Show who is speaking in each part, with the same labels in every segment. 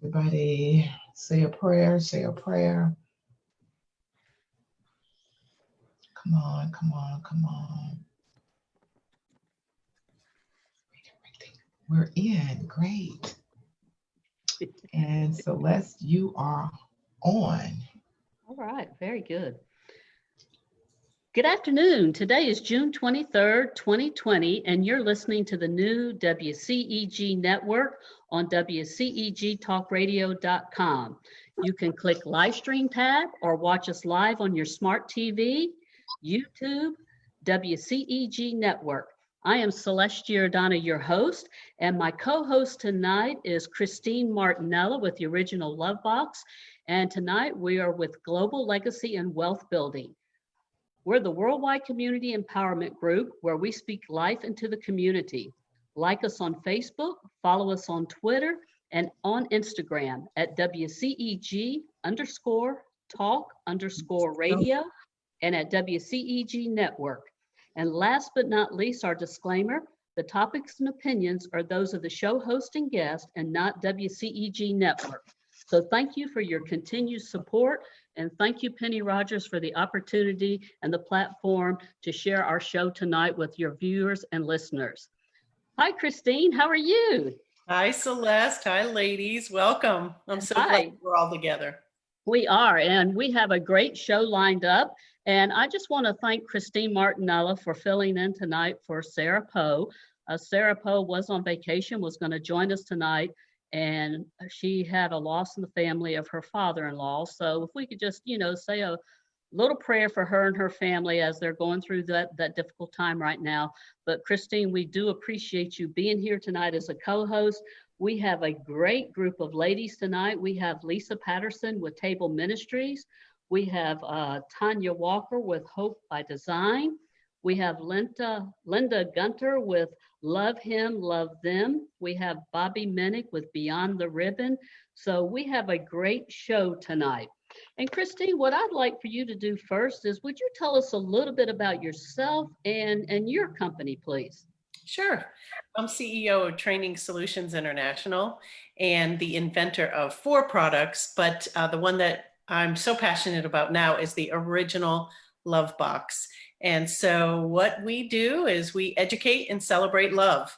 Speaker 1: Everybody say a prayer, say a prayer. Come on, come on, come on. We're in, great. And Celeste, you are on.
Speaker 2: All right, very good. Good afternoon. Today is June 23rd, 2020, and you're listening to the new WCEG Network on WCEGTalkRadio.com. You can click Livestream tab or watch us live on your smart TV, YouTube, WCEG Network. I am Celeste Giordano, your host, and my co-host tonight is Christine Martinello with the original Love Box. And tonight we are with Global Legacy and Wealth Building. We're the worldwide community empowerment group where we speak life into the community. Like us on Facebook, follow us on Twitter, and on Instagram at WCEG_talk_radio and at WCEG Network. And last but not least, our disclaimer, the topics and opinions are those of the show host and guest and not WCEG Network. So thank you for your continued support, and thank you, Penny Rogers, for the opportunity and the platform to share our show tonight with your viewers and listeners. Hi, Christine, how are you?
Speaker 3: Hi, Celeste. Hi, ladies. Welcome. I'm so glad we're all together.
Speaker 2: We are, and we have a great show lined up. And I just want to thank Christine Martinello for filling in tonight for Sarah Poe. Sarah Poe was on vacation, was going to join us tonight, and she had a loss in the family of her father-in-law. So if we could just, say a little prayer for her and her family as they're going through that difficult time right now. But Christine, we do appreciate you being here tonight as a co-host. We have a great group of ladies tonight. We have Lisa Patterson with Table Ministries. We have Tanya Walker with Hope by Design. We have Linda Gunter with Love Him, Love Them. We have Bobby Minnick with Beyond the Ribbon. So we have a great show tonight. And Christine, what I'd like for you to do first is, would you tell us a little bit about yourself and your company, please?
Speaker 3: Sure. I'm CEO of Training Solutions International and the inventor of 4 products, but the one that I'm so passionate about now is the original Love Box. And so what we do is we educate and celebrate love.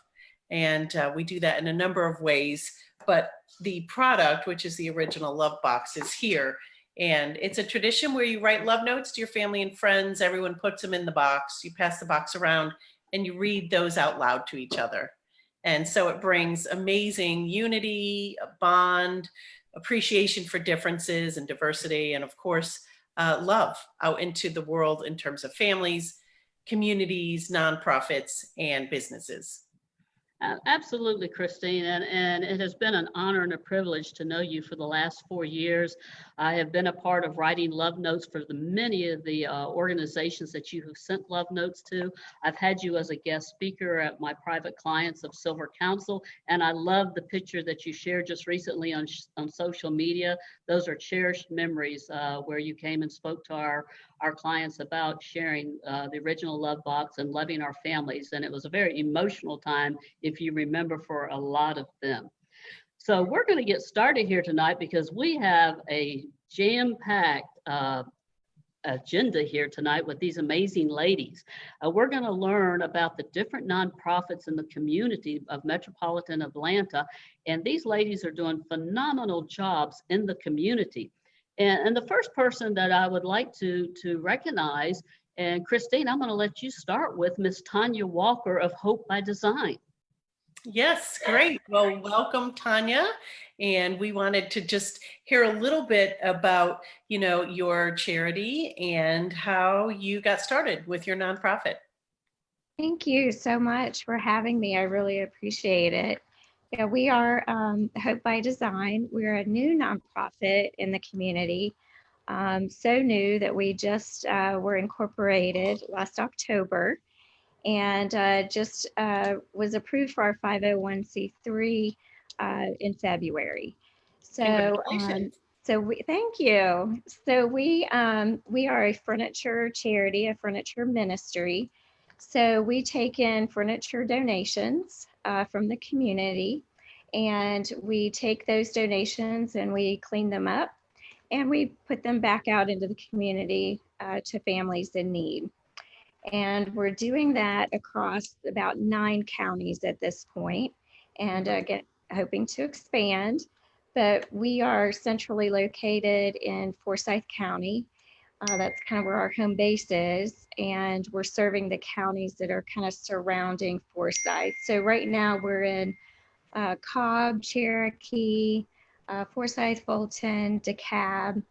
Speaker 3: And we do that in a number of ways. But the product, which is the original Love Box, is here. And it's a tradition where you write love notes to your family and friends. Everyone puts them in the box. You pass the box around and you read those out loud to each other. And so it brings amazing unity, a bond, appreciation for differences and diversity, and of course, love out into the world in terms of families, communities, nonprofits, and businesses.
Speaker 2: Absolutely, Christine, and it has been an honor and a privilege to know you for the last 4 years. I have been a part of writing love notes for many of the organizations that you have sent love notes to. I've had you as a guest speaker at my private clients of Silver Council, and I love the picture that you shared just recently on social media. Those are cherished memories where you came and spoke to our clients about sharing the original Love Box and loving our families. And it was a very emotional time, if you remember, for a lot of them. So we're going to get started here tonight because we have a jam-packed agenda here tonight with these amazing ladies. We're going to learn about the different nonprofits in the community of metropolitan Atlanta. And these ladies are doing phenomenal jobs in the community. And the first person that I would like to recognize, and Christine, I'm going to let you start with Miss Tanya Walker of Hope by Design.
Speaker 3: Yes, great. Well, welcome, Tanya. And we wanted to just hear a little bit about, your charity and how you got started with your nonprofit.
Speaker 4: Thank you so much for having me. I really appreciate it. Yeah, we are Hope by Design. We're a new nonprofit in the community. So new that we just were incorporated last October, and just was approved for our 501c3 in February. So, thank you. So we are a furniture charity, a furniture ministry. So we take in furniture donations from the community, And we take those donations and we clean them up and we put them back out into the community to families in need. And we're doing that across about 9 counties at this point, and hoping to expand. But we are centrally located in Forsyth County. That's kind of where our home base is, and we're serving the counties that are kind of surrounding Forsyth. So right now we're in Cobb, Cherokee, Forsyth, Fulton, DeKalb,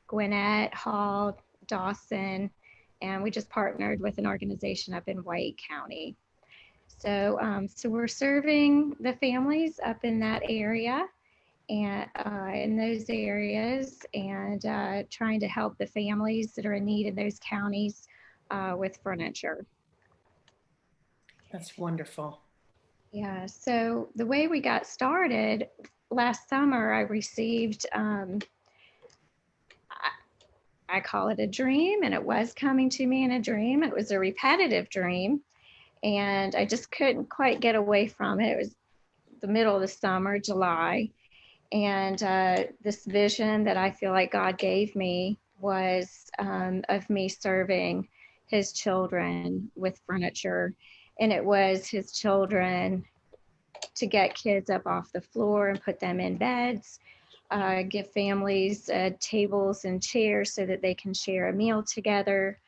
Speaker 4: Gwinnett, Hall, Dawson, and we just partnered with an organization up in White County. So, so we're serving the families up in that area and in those areas, and trying to help the families that are in need in those counties with furniture.
Speaker 3: That's wonderful.
Speaker 4: Yeah, so the way we got started last summer, I received, I call it a dream, and it was coming to me in a dream. It was a repetitive dream, and I just couldn't quite get away from it. It was the middle of the summer, July, and this vision that I feel like God gave me was of me serving his children with furniture. And it was his children to get kids up off the floor and put them in beds, give families tables and chairs so that they can share a meal together,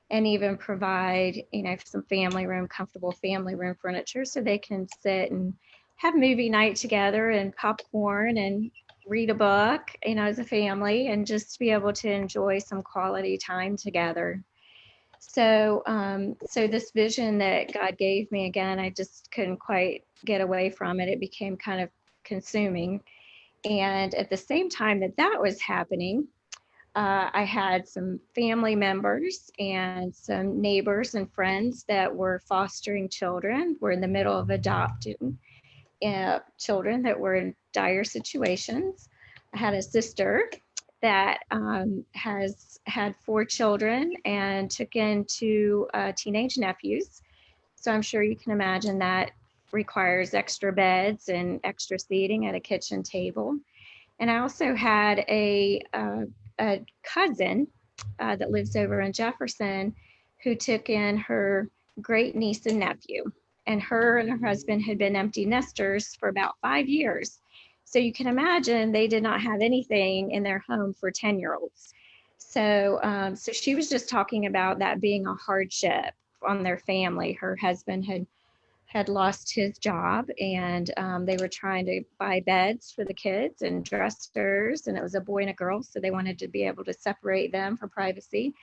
Speaker 4: and even provide, you know, some family room, comfortable family room furniture so they can sit and have movie night together and popcorn and read a book, you know, as a family, and just be able to enjoy some quality time together. So, so this vision that God gave me, again, I just couldn't quite get away from it. It became kind of consuming. And at the same time that that was happening, I had some family members and some neighbors and friends that were fostering children. We're in the middle of adopting children that were in dire situations. I had a sister that has had 4 children and took in 2 teenage nephews. So I'm sure you can imagine that requires extra beds and extra seating at a kitchen table. And I also had a cousin that lives over in Jefferson who took in her great niece and nephew. And her husband had been empty nesters for about 5 years. So you can imagine they did not have anything in their home for 10-year-olds. So, so she was just talking about that being a hardship on their family. Her husband had lost his job, and they were trying to buy beds for the kids and dressers, and it was a boy and a girl, so they wanted to be able to separate them for privacy.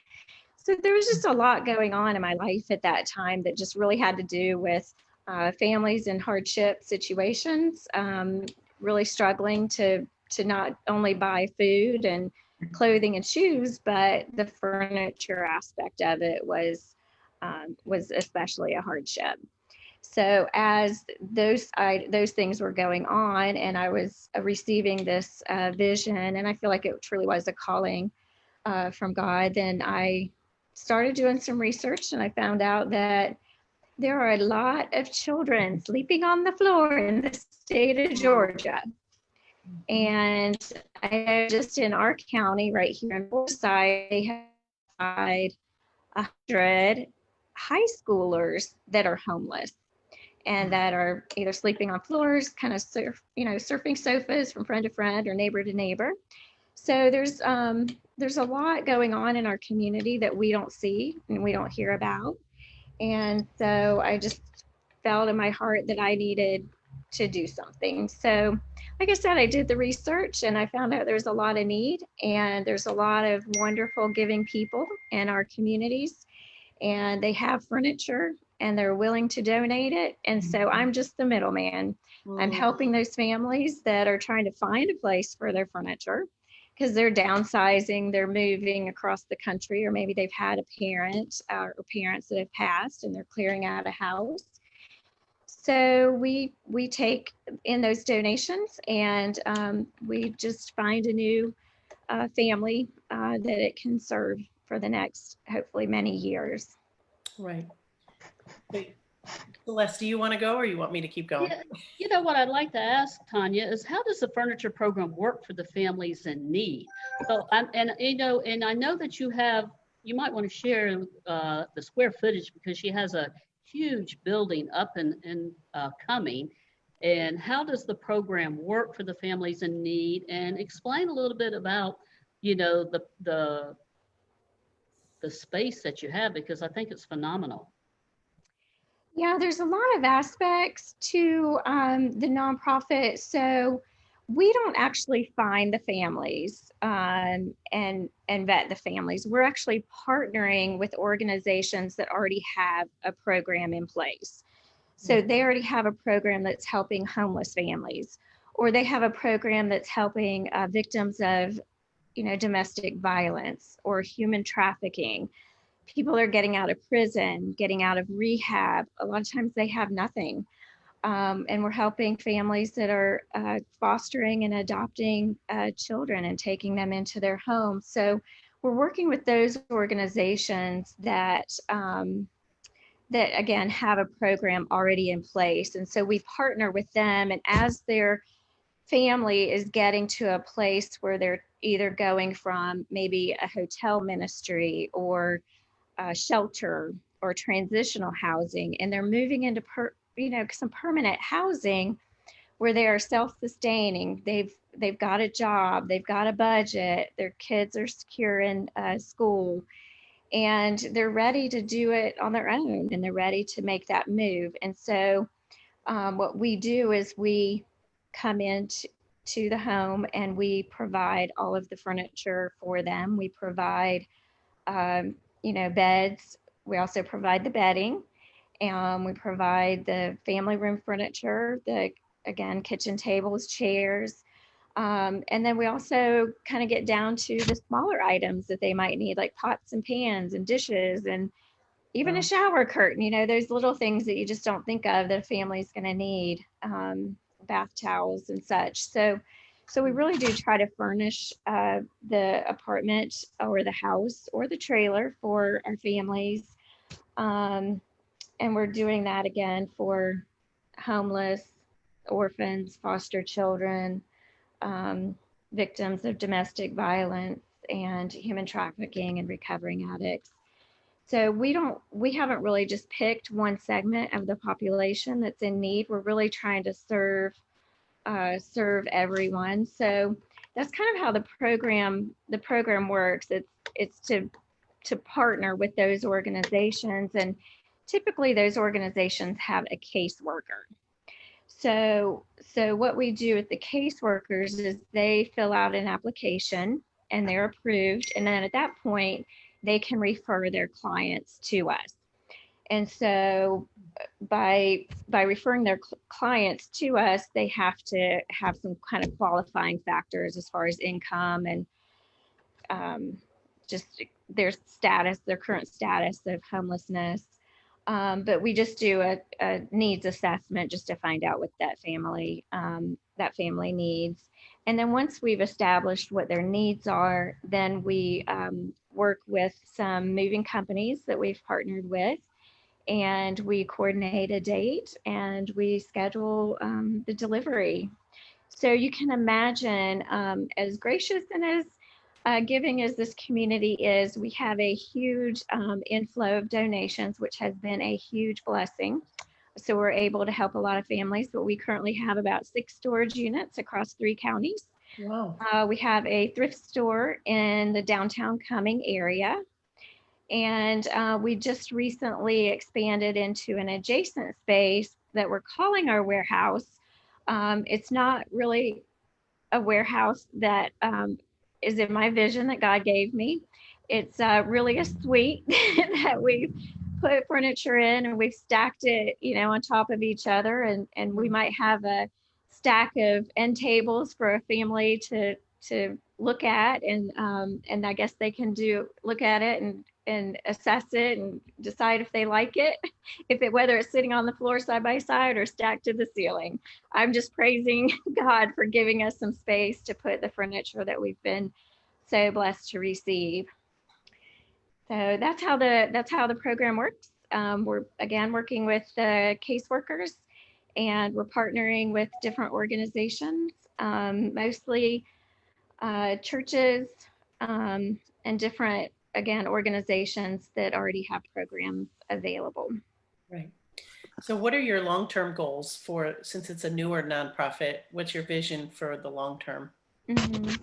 Speaker 4: So there was just a lot going on in my life at that time that just really had to do with families in hardship situations, really struggling to not only buy food and clothing and shoes, but the furniture aspect of it was especially a hardship. So as those things were going on, and I was receiving this vision, and I feel like it truly was a calling from God, then I started doing some research, and I found out that there are a lot of children sleeping on the floor in the state of Georgia. And I know just in our county right here in Forsyth, they have 100 high schoolers that are homeless and that are either sleeping on floors, kind of surfing sofas from friend to friend or neighbor to neighbor. So there's a lot going on in our community that we don't see and we don't hear about. And so I just felt in my heart that I needed to do something. So like I said, I did the research and I found out there's a lot of need, and there's a lot of wonderful giving people in our communities, and they have furniture and they're willing to donate it. And so I'm just the middleman. I'm helping those families that are trying to find a place for their furniture because they're downsizing, they're moving across the country, or maybe they've had a parent or parents that have passed and they're clearing out a house. So we take in those donations, and we just find a new family that it can serve for the next, hopefully, many years.
Speaker 3: Right. Celeste, do you want to go or you want me to keep going?
Speaker 2: Yeah, you know what I'd like to ask Tanya is how does the furniture program work for the families in need? So, and I know that you might want to share the square footage because she has a huge building up and coming. And how does the program work for the families in need? And explain a little bit about, you know, the space that you have because I think it's phenomenal.
Speaker 4: Yeah, there's a lot of aspects to the nonprofit. So we don't actually find the families and vet the families. We're actually partnering with organizations that already have a program in place. So they already have a program that's helping homeless families, or they have a program that's helping victims of, domestic violence or human trafficking. People are getting out of prison, getting out of rehab. A lot of times they have nothing. And we're helping families that are fostering and adopting children and taking them into their homes. So we're working with those organizations that again have a program already in place. And so we partner with them, and as their family is getting to a place where they're either going from maybe a hotel ministry or shelter or transitional housing, and they're moving into some permanent housing where they are self-sustaining. They've got a job, they've got a budget, their kids are secure in school, and they're ready to do it on their own, and they're ready to make that move. And so what we do is we come into the home and we provide all of the furniture for them. We provide beds. We also provide the bedding, and we provide the family room furniture, again, kitchen tables, chairs. And then we also kind of get down to the smaller items that they might need, like pots and pans and dishes and even a shower curtain, those little things that you just don't think of that a family's going to need, bath towels and such. So we really do try to furnish the apartment or the house or the trailer for our families. And we're doing that again for homeless, orphans, foster children, victims of domestic violence and human trafficking and recovering addicts. So we haven't really just picked one segment of the population that's in need. We're really trying to serve everyone. So that's kind of how the program works. It's to partner with those organizations, and typically those organizations have a caseworker. So what we do with the caseworkers is they fill out an application and they're approved, and then at that point they can refer their clients to us. And so by referring their clients to us, they have to have some kind of qualifying factors as far as income and just their current status of homelessness. But we just do a needs assessment just to find out what that family needs. And then once we've established what their needs are, then we work with some moving companies that we've partnered with, and we coordinate a date and we schedule the delivery. So you can imagine, as gracious and as giving as this community is, we have a huge inflow of donations, which has been a huge blessing. So we're able to help a lot of families, but we currently have about 6 storage units across 3 counties.
Speaker 3: Wow.
Speaker 4: We have a thrift store in the downtown Cumming area. And we just recently expanded into an adjacent space that we're calling our warehouse. It's not really a warehouse that is in my vision that God gave me. It's really a suite that we've put furniture in, and we've stacked it, on top of each other. And we might have a stack of end tables for a family to look at, and I guess they can look at it and assess it and decide if they like it, whether it's sitting on the floor side by side or stacked to the ceiling. I'm just praising God for giving us some space to put the furniture that we've been so blessed to receive. So that's how the program works. we're again working with the caseworkers, and we're partnering with different organizations, mostly churches, and different, again, organizations that already have programs available.
Speaker 3: Right. So what are your long-term goals for, since it's a newer nonprofit, what's your vision for the long term?
Speaker 4: Mhm.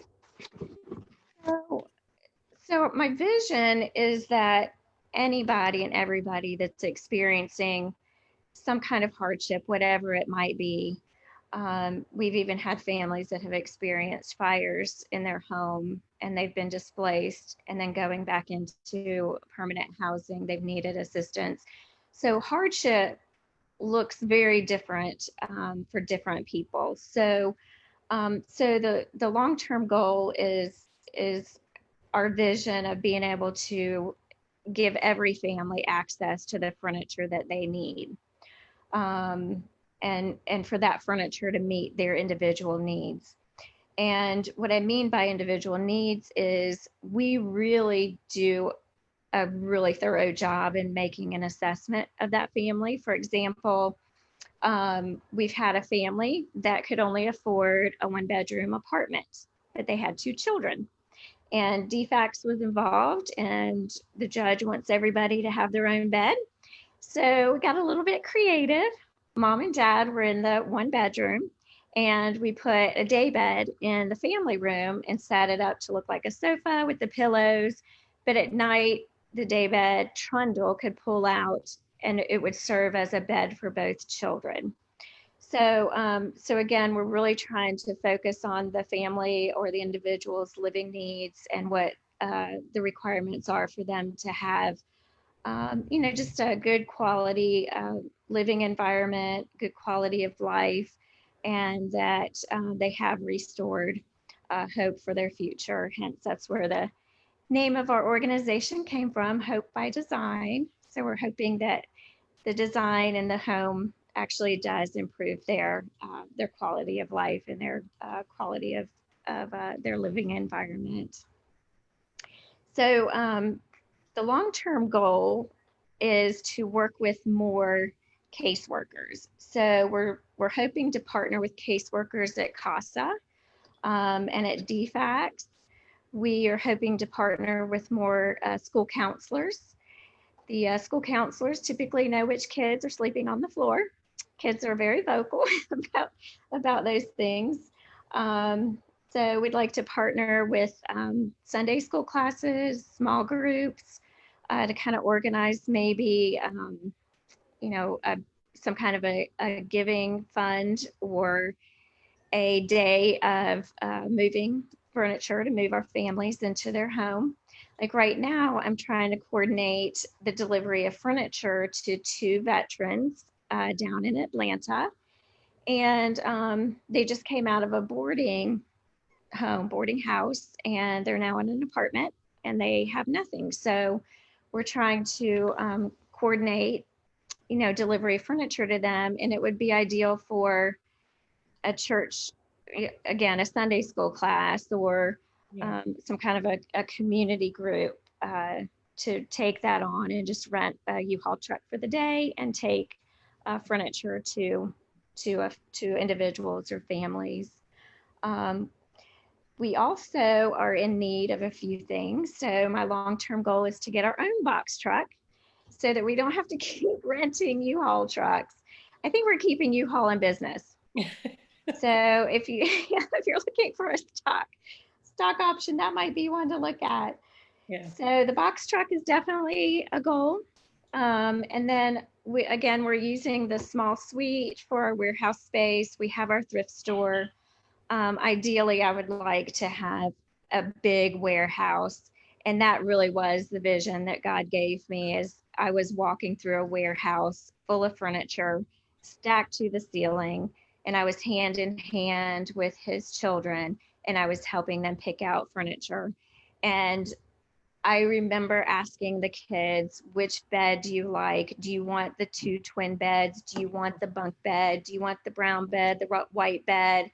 Speaker 4: So my vision is that anybody and everybody that's experiencing some kind of hardship, whatever it might be, we've even had families that have experienced fires in their home and they've been displaced and then going back into permanent housing, they've needed assistance. So hardship looks very different for different people. So the long-term goal is our vision of being able to give every family access to the furniture that they need, and for that furniture to meet their individual needs. And what I mean by individual needs is we really do a really thorough job in making an assessment of that family. For example, we've had a family that could only afford a one-bedroom apartment, but they had 2 children. And DFACS was involved, and the judge wants everybody to have their own bed. So we got a little bit creative. Mom and dad were in the 1 bedroom, and we put a day bed in the family room and set it up to look like a sofa with the pillows. But at night, the day bed trundle could pull out and it would serve as a bed for both children. So again, we're really trying to focus on the family or the individual's living needs and what the requirements are for them to have, just a good quality living environment, good quality of life, and that they have restored hope for their future. Hence, that's where the name of our organization came from, Hope by Design. So we're hoping that the design in the home actually does improve their quality of life and their quality of their living environment. So the long-term goal is to work with more caseworkers. So we're hoping to partner with caseworkers at CASA and at DFACS. We are hoping to partner with more school counselors. The school counselors typically know which kids are sleeping on the floor. Kids are very vocal about those things. So we'd like to partner with Sunday school classes, small groups, to kind of organize maybe, some kind of a giving fund or a day of moving furniture to move our families into their home. Like right now, I'm trying to coordinate the delivery of furniture to 2 veterans down in Atlanta. And they just came out of a boarding house, and they're now in an apartment and they have nothing. So we're trying to coordinate, delivery of furniture to them. And it would be ideal for a church, again, a Sunday school class or some kind of a community group to take that on and just rent a U-Haul truck for the day and take furniture to individuals or families. We also are in need of a few things. So my long-term goal is to get our own box truck so that we don't have to keep renting U-Haul trucks. I think we're keeping U-Haul in business. So if you're looking for a stock option, that might be one to look at.
Speaker 3: Yeah.
Speaker 4: So the box truck is definitely a goal. And then we're using the small suite for our warehouse space. We have our thrift store. Ideally, I would like to have a big warehouse. And that really was the vision that God gave me as I was walking through a warehouse full of furniture stacked to the ceiling. And I was hand in hand with his children, and I was helping them pick out furniture. And I remember asking the kids, which bed do you like? Do you want the 2 twin beds? Do you want the bunk bed? Do you want the brown bed, the white bed?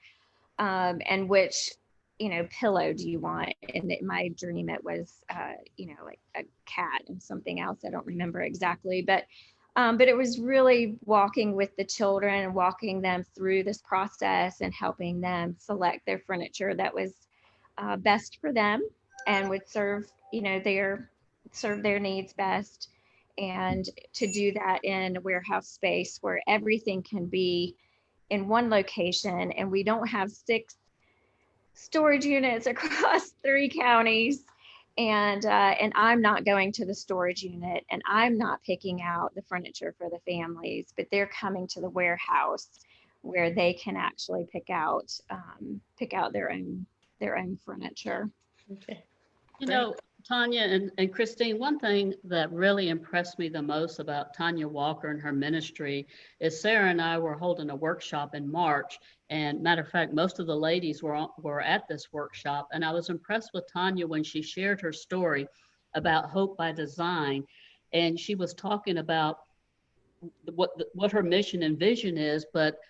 Speaker 4: And which pillow do you want? And in my dream, it was, like a cat and something else. I don't remember exactly, but it was really walking with the children and walking them through this process and helping them select their furniture that was best for them and would serve their needs best. And to do that in a warehouse space where everything can be in one location and we don't have 6 storage units across 3 counties. And I'm not going to the storage unit and I'm not picking out the furniture for the families, but they're coming to the warehouse where they can actually pick out their own furniture.
Speaker 3: Okay.
Speaker 2: You
Speaker 3: Great.
Speaker 2: know, Tanya and Christine, one thing that really impressed me the most about Tanya Walker and her ministry is Sarah and I were holding a workshop in March. And matter of fact, most of the ladies were at this workshop. And I was impressed with Tanya when she shared her story about Hope by Design. And she was talking about what her mission and vision is, but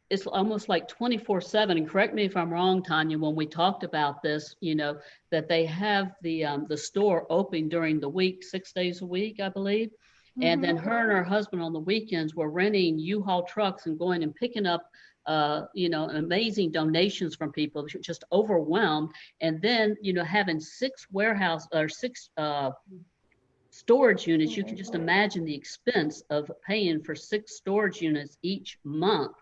Speaker 2: it's almost like 24/7. And correct me if I'm wrong, Tanya, when we talked about this, that they have the store open during the week, 6 days a week, I believe. And then her and her husband on the weekends were renting U-Haul trucks and going and picking up, amazing donations from people, just overwhelmed. And then, having 6 warehouse or 6 storage units. You can just imagine the expense of paying for 6 storage units each month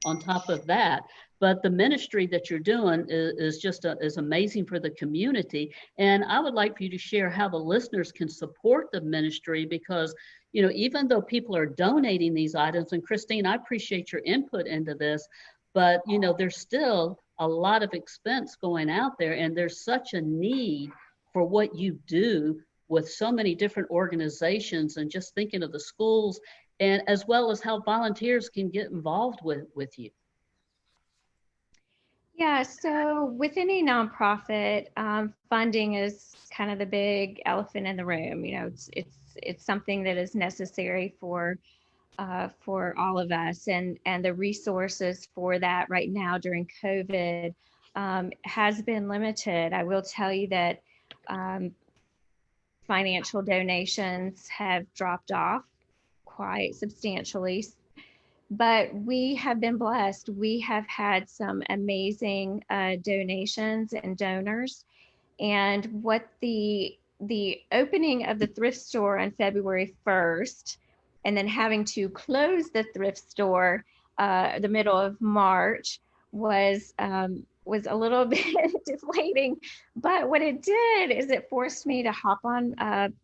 Speaker 2: on top of that. But the ministry that you're doing is amazing for the community. And I would like for you to share how the listeners can support the ministry, because, even though people are donating these items, and Christine, I appreciate your input into this, but, there's still a lot of expense going out there, and there's such a need for what you do with so many different organizations, and just thinking of the schools, and as well as how volunteers can get involved with you.
Speaker 4: Yeah, so with any nonprofit, funding is kind of the big elephant in the room. It's something that is necessary for all of us, and the resources for that right now during COVID has been limited. I will tell you that financial donations have dropped off quite substantially, but we have been blessed. We have had some amazing donations and donors, and what the opening of the thrift store on February 1st, and then having to close the thrift store the middle of March was a little bit deflating. But what it did is it forced me to hop on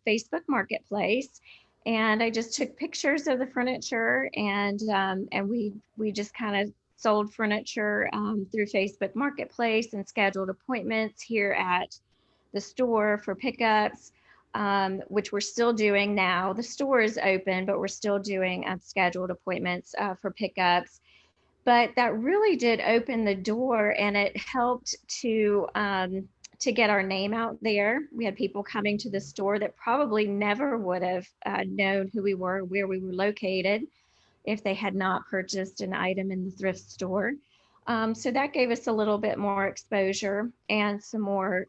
Speaker 4: Facebook Marketplace, and I just took pictures of the furniture, and we just kind of sold furniture through Facebook Marketplace and scheduled appointments here at the store for pickups, which we're still doing now. The store is open, but we're still doing scheduled appointments for pickups. But that really did open the door, and it helped to get our name out there. We had people coming to the store that probably never would have known who we were, where we were located, if they had not purchased an item in the thrift store. So that gave us a little bit more exposure and some more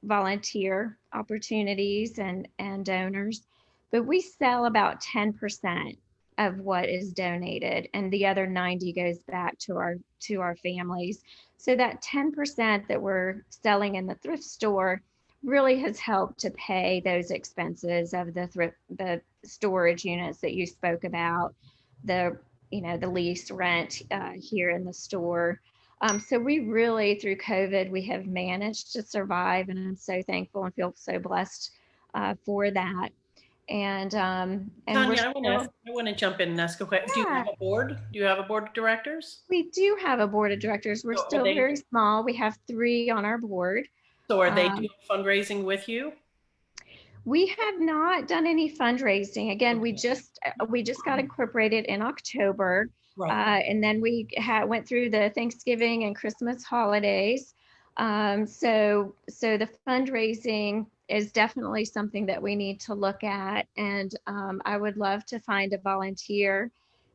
Speaker 4: volunteer opportunities and donors. But we sell about 10% of what is donated, and the other 90 goes back to our families. So that 10% that we're selling in the thrift store really has helped to pay those expenses of the storage units that you spoke about, the lease rent here in the store. So we really, through COVID, we have managed to survive, and I'm so thankful and feel so blessed for that. And
Speaker 3: Tanya, I want to jump in and ask a question.
Speaker 4: Yeah.
Speaker 3: Do you have a board? Do you have a board of directors?
Speaker 4: We do have a board of directors. We're still very small. We have 3 on our board.
Speaker 3: So are they doing fundraising with you?
Speaker 4: We have not done any fundraising. Again, we just got incorporated in October,
Speaker 3: Right.
Speaker 4: and then we went through the Thanksgiving and Christmas holidays. So the fundraising is definitely something that we need to look at, and I would love to find a volunteer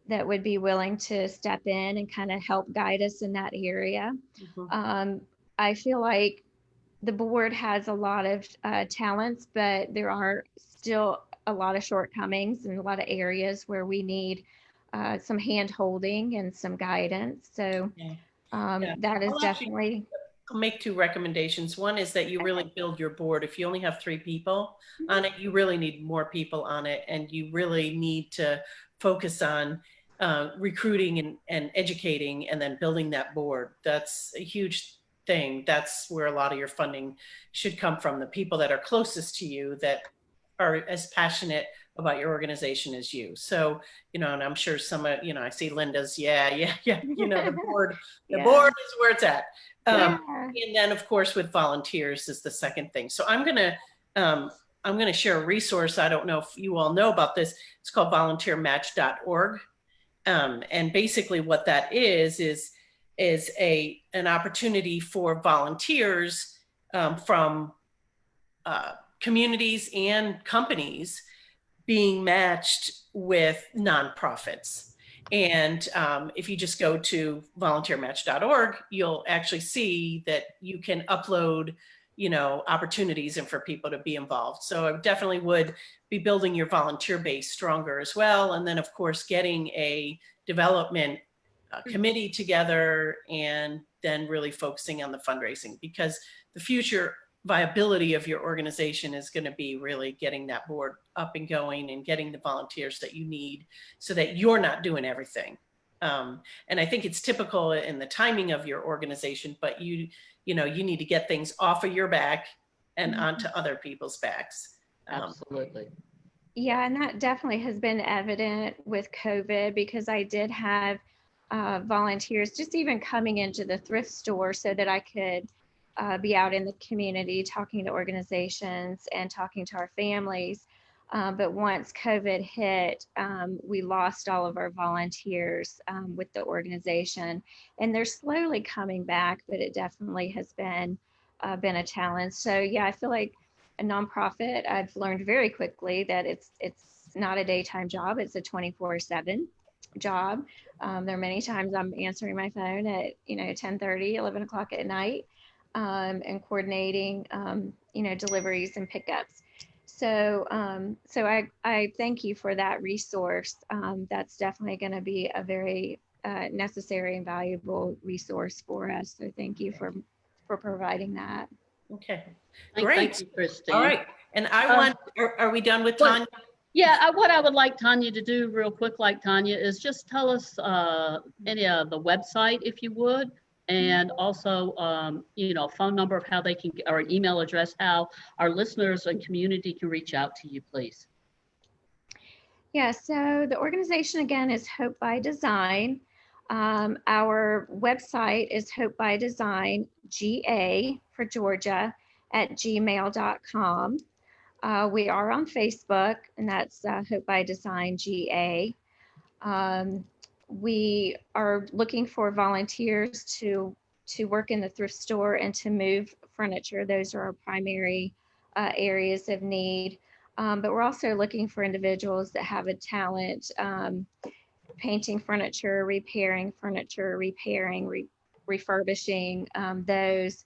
Speaker 4: that would be willing to step in and kind of help guide us in that area.
Speaker 3: Mm-hmm.
Speaker 4: I feel like the board has a lot of talents, but there are still a lot of shortcomings and a lot of areas where we need some hand holding and some guidance. So
Speaker 3: Yeah.
Speaker 4: that is
Speaker 3: I'll actually
Speaker 4: definitely.
Speaker 3: I'll make two recommendations. One is that you really build your board. If you only have 3 people on it, you really need more people on it, and you really need to focus on recruiting and educating, and then building that board. That's a huge thing. That's where a lot of your funding should come from. The people that are closest to you, that are as passionate about your organization as you. So, and I'm sure some of, I see Linda's, yeah. The board, the
Speaker 4: Yeah.
Speaker 3: board is where it's at.
Speaker 4: Yeah.
Speaker 3: And then, of course, with volunteers is the second thing. So I'm gonna share a resource. I don't know if you all know about this. It's called volunteermatch.org. And basically what that is an opportunity for volunteers from communities and companies being matched with nonprofits. And if you just go to volunteermatch.org, you'll actually see that you can upload, opportunities and for people to be involved. So I definitely would be building your volunteer base stronger as well. And then, of course, getting a development committee together, and then really focusing on the fundraising, because the future viability of your organization is going to be really getting that board up and going and getting the volunteers that you need so that you're not doing everything. And I think it's typical in the timing of your organization, but you need to get things off of your back and onto other people's backs.
Speaker 2: Absolutely.
Speaker 4: Yeah, and that definitely has been evident with COVID, because I did have volunteers just even coming into the thrift store so that I could be out in the community talking to organizations and talking to our families. But once COVID hit, we lost all of our volunteers with the organization, and they're slowly coming back, but it definitely has been a challenge. So yeah, I feel like a nonprofit, I've learned very quickly that it's not a daytime job, it's a 24/7 job. There are many times I'm answering my phone at 10:30, 11 o'clock at night, and coordinating deliveries and pickups. So I thank you for that resource. That's definitely going to be a very necessary and valuable resource for us. So thank you for providing that.
Speaker 3: Okay,
Speaker 2: Thank
Speaker 3: great.
Speaker 2: you, Christine.
Speaker 3: All right, and are we done with Tanya?
Speaker 2: Yeah, what I would like Tanya to do real quick, like Tanya, is just tell us any of the website, if you would, and also, phone number of how they can, or an email address, how our listeners and community can reach out to you, please.
Speaker 4: Yeah, so the organization again is Hope by Design. Our website is Hope by Design, GA for Georgia, at gmail.com. We are on Facebook, and that's Hope by Design GA. We are looking for volunteers to work in the thrift store and to move furniture. Those are our primary areas of need. But we're also looking for individuals that have a talent painting furniture, repairing, refurbishing those.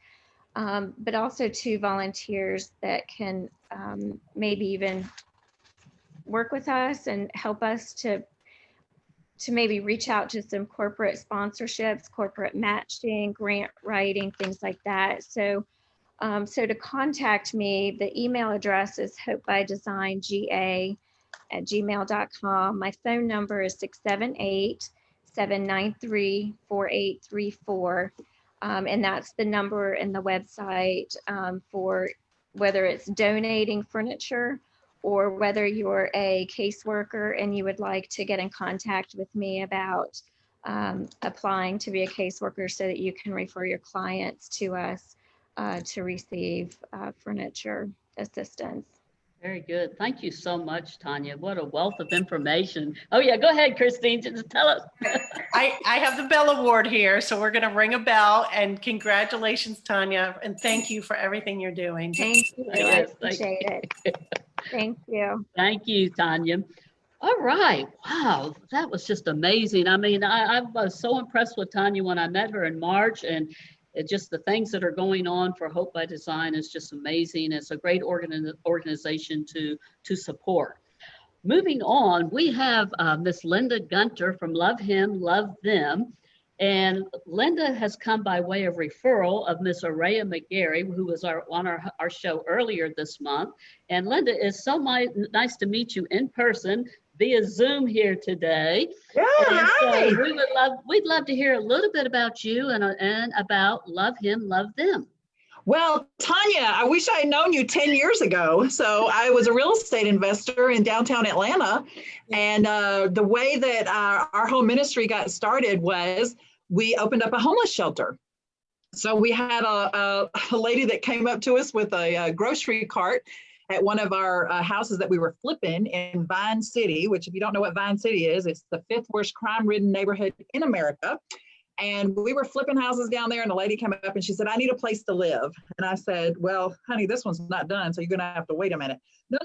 Speaker 4: But also volunteers that can maybe even work with us and help us to maybe reach out to some corporate sponsorships, corporate matching, grant writing, things like that. So to contact me, the email address is hopebydesignga@gmail.com. My phone number is 678-793-4834. And that's the number in the website for whether it's donating furniture or whether you're a caseworker and you would like to get in contact with me about applying to be a caseworker so that you can refer your clients to us to receive furniture assistance.
Speaker 2: Very good. Thank you so much, Tanya. What a wealth of information. Oh yeah, go ahead, Christine. Just tell us.
Speaker 3: I have the Bell Award here, so we're going to ring a bell. And congratulations, Tanya, and thank you for everything you're doing.
Speaker 4: Thank you.
Speaker 2: Yes,
Speaker 4: I appreciate it. Thank you.
Speaker 2: Thank you, Tanya. All right. Wow, that was just amazing. I mean, I was so impressed with Tanya when I met her in March, and It just, the things that are going on for Hope by Design is just amazing. It's a great organization to support. Moving on, we have Miss Linda Gunter from Love Him, Love Them. And Linda has come by way of referral of Miss Araya McGarry, who was on our show earlier this month. And Linda, it's so nice to meet you in person via Zoom here today.
Speaker 1: Yeah,
Speaker 2: And
Speaker 1: hi.
Speaker 2: so we'd love to hear a little bit about you and about Love Him, Love Them.
Speaker 5: Well, Tanya, I wish I had known you 10 years ago. So I was a real estate investor in downtown Atlanta. And the way that our whole ministry got started was we opened up a homeless shelter. So we had a lady that came up to us with a grocery cart at one of our houses that we were flipping in Vine City, which if you don't know what Vine City is, it's the 5th worst crime-ridden neighborhood in America. And we were flipping houses down there, and the lady came up and she said, I need a place to live. And I said, well, honey, this one's not done, so you're gonna have to wait a minute. No,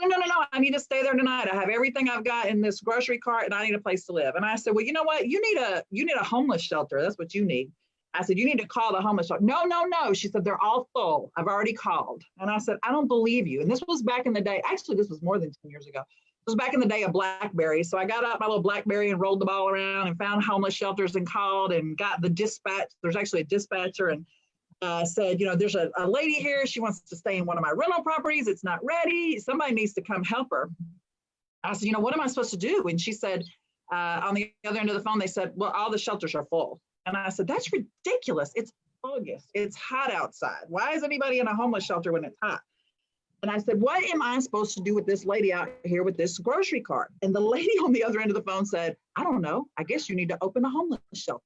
Speaker 5: I need to stay there tonight. I have everything I've got in this grocery cart and I need a place to live. And I said, well, you know what? You need a homeless shelter. That's what you need. I said, you need to call the homeless shelter. No. She said, they're all full. I've already called. And I said, I don't believe you. And this was back in the day. Actually, this was more than 10 years ago. It was back in the day of BlackBerry. So I got out my little BlackBerry and rolled the ball around and found homeless shelters and called and got the dispatch. There's actually a dispatcher and said, you know, there's a lady here. She wants to stay in one of my rental properties. It's not ready. Somebody needs to come help her. I said, you know, what am I supposed to do? And she said, on the other end of the phone, they said, well, all the shelters are full. And I said, that's ridiculous. It's August. It's hot outside. Why is anybody in a homeless shelter when it's hot? And I said, what am I supposed to do with this lady out here with this grocery cart? And the lady on the other end of the phone said, I don't know. I guess you need to open a homeless shelter.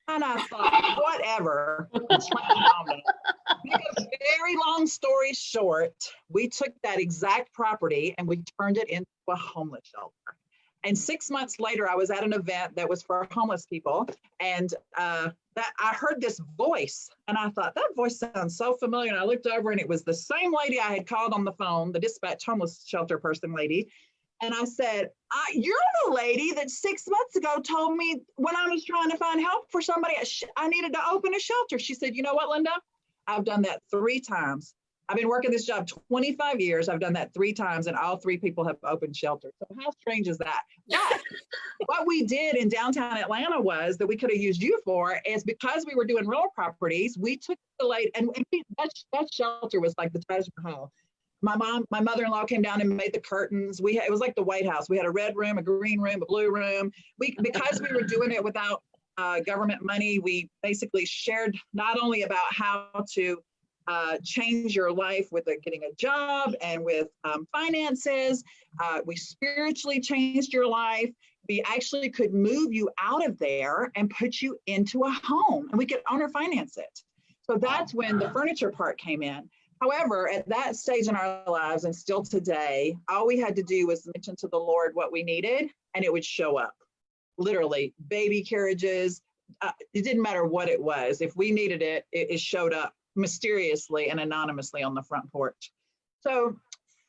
Speaker 5: And I thought, whatever. Make a very long story short, we took that exact property and we turned it into a homeless shelter. And 6 months later, I was at an event that was for homeless people. And that I heard this voice and I thought, that voice sounds so familiar. And I looked over and it was the same lady I had called on the phone, the dispatch homeless shelter person lady. And I said, you're the lady that 6 months ago told me when I was trying to find help for somebody, I needed to open a shelter. She said, you know what, Linda? I've done that 3 times. I've been working this job 25 years. I've done that 3 times and all 3 people have opened shelters. So how strange is that? But what we did in downtown Atlanta was that we could have used you for is because we were doing rental properties, we took the late and that shelter was like the Taj Mahal. My mother-in-law came down and made the curtains. It was like the White House. We had a red room, a green room, a blue room. Because we were doing it without government money, we basically shared not only about how to change your life with getting a job and with finances. We spiritually changed your life. We actually could move you out of there and put you into a home and we could owner finance it. So that's when the furniture part came in. However, at that stage in our lives and still today, all we had to do was mention to the Lord what we needed and it would show up. Literally, baby carriages, it didn't matter what it was. If we needed it, it showed up mysteriously and anonymously on the front porch. So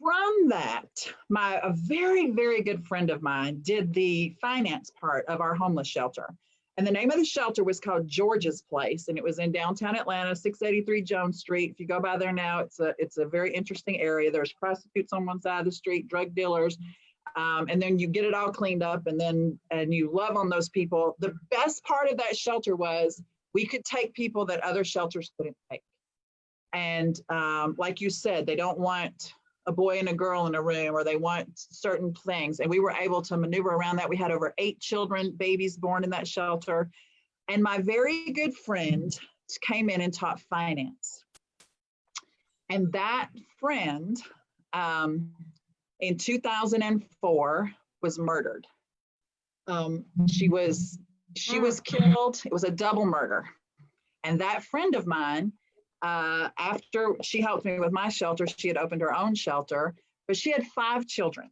Speaker 5: from that, a very, very good friend of mine did the finance part of our homeless shelter. And the name of the shelter was called George's Place. And it was in downtown Atlanta, 683 Jones Street. If you go by there now, it's a very interesting area. There's prostitutes on one side of the street, drug dealers. And then you get it all cleaned up and you love on those people. The best part of that shelter was we could take people that other shelters couldn't take. And like you said, they don't want a boy and a girl in a room, or they want certain things. And we were able to maneuver around that. We had over 8 children, babies born in that shelter. And my very good friend came in and taught finance. And that friend in 2004 was murdered. She was killed. It was a double murder. And that friend of mine, after she helped me with my shelter, she had opened her own shelter, but she had 5 children.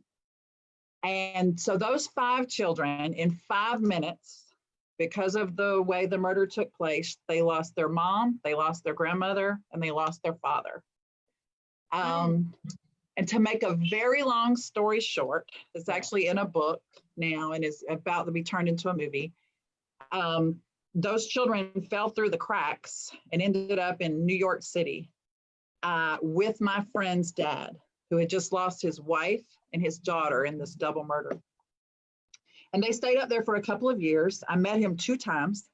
Speaker 5: And so those 5 children in 5 minutes, because of the way the murder took place, they lost their mom, they lost their grandmother, and they lost their father. And to make a very long story short, it's actually in a book now and is about to be turned into a movie. those children fell through the cracks and ended up in New York City with my friend's dad, who had just lost his wife and his daughter in this double murder. And they stayed up there for a couple of years. I met him 2 times.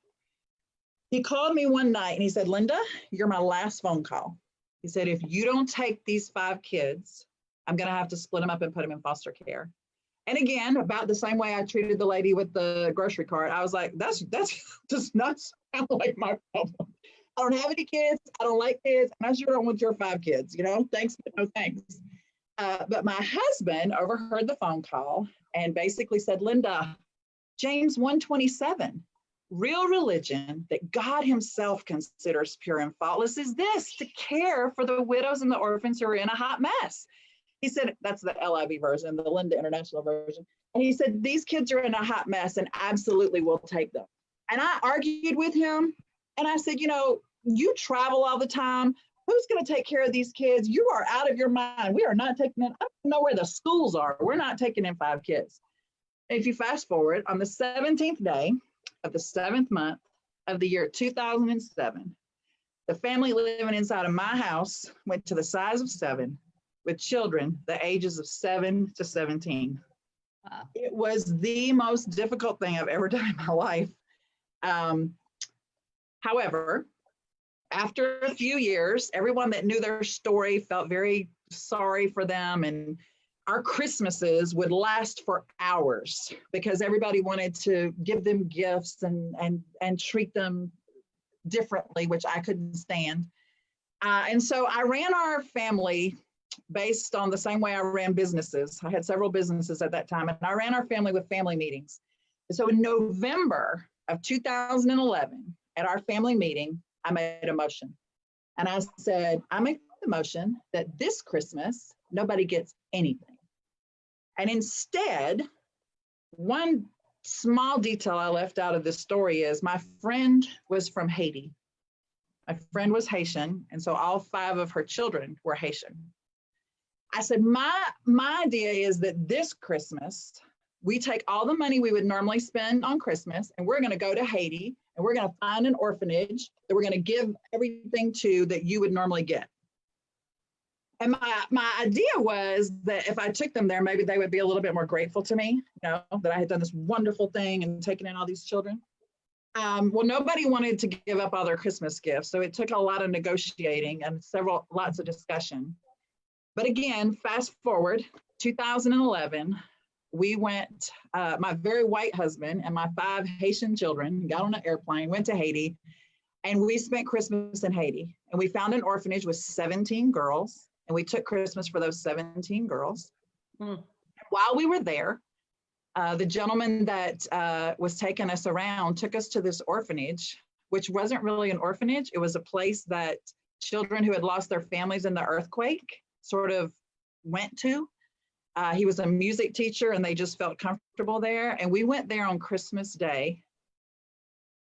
Speaker 5: He called me one night and he said, Linda, you're my last phone call. He said, if you don't take these 5 kids, I'm going to have to split them up and put them in foster care. And again, about the same way I treated the lady with the grocery cart, I was like, that's does not sound like my problem. I don't have any kids. I don't like kids. And I sure don't want your 5 kids, you know, thanks, but no thanks. But my husband overheard the phone call and basically said, Linda, James 1:27, real religion that God himself considers pure and faultless is this, to care for the widows and the orphans who are in a hot mess. He said, that's the LIV version, the Linda International version. And he said, these kids are in a hot mess and absolutely will take them. And I argued with him and I said, you know, you travel all the time. Who's going to take care of these kids? You are out of your mind. We are not taking in, I don't know where the schools are. We're not taking in 5 kids. If you fast forward, on the 17th day of the 7th month of the year 2007, the family living inside of my house went to the size of 7 with children the ages of 7 to 17.
Speaker 2: Wow.
Speaker 5: It was the most difficult thing I've ever done in my life. However, after a few years, everyone that knew their story felt very sorry for them, and our Christmases would last for hours because everybody wanted to give them gifts and treat them differently, which I couldn't stand. And so I ran our family based on the same way I ran businesses. I had several businesses at that time, and I ran our family with family meetings. And so in November of 2011, at our family meeting, I made a motion. And I said, I make the motion that this Christmas, nobody gets anything. And instead, one small detail I left out of this story is my friend was from Haiti. My friend was Haitian, and so all 5 of her children were Haitian. I said, my idea is that this Christmas, we take all the money we would normally spend on Christmas, and we're going to go to Haiti, and we're going to find an orphanage that we're going to give everything to that you would normally get. And my idea was that if I took them there, maybe they would be a little bit more grateful to me, you know, that I had done this wonderful thing and taken in all these children. Well, nobody wanted to give up all their Christmas gifts, so it took a lot of negotiating and lots of discussion. But again, fast forward, 2011, we went, my very white husband and my 5 Haitian children got on an airplane, went to Haiti, and we spent Christmas in Haiti. And we found an orphanage with 17 girls, and we took Christmas for those 17 girls. While we were there, the gentleman that was taking us around took us to this orphanage, which wasn't really an orphanage. It was a place that children who had lost their families in the earthquake sort of went to. He was a music teacher and they just felt comfortable there. And we went there on Christmas Day.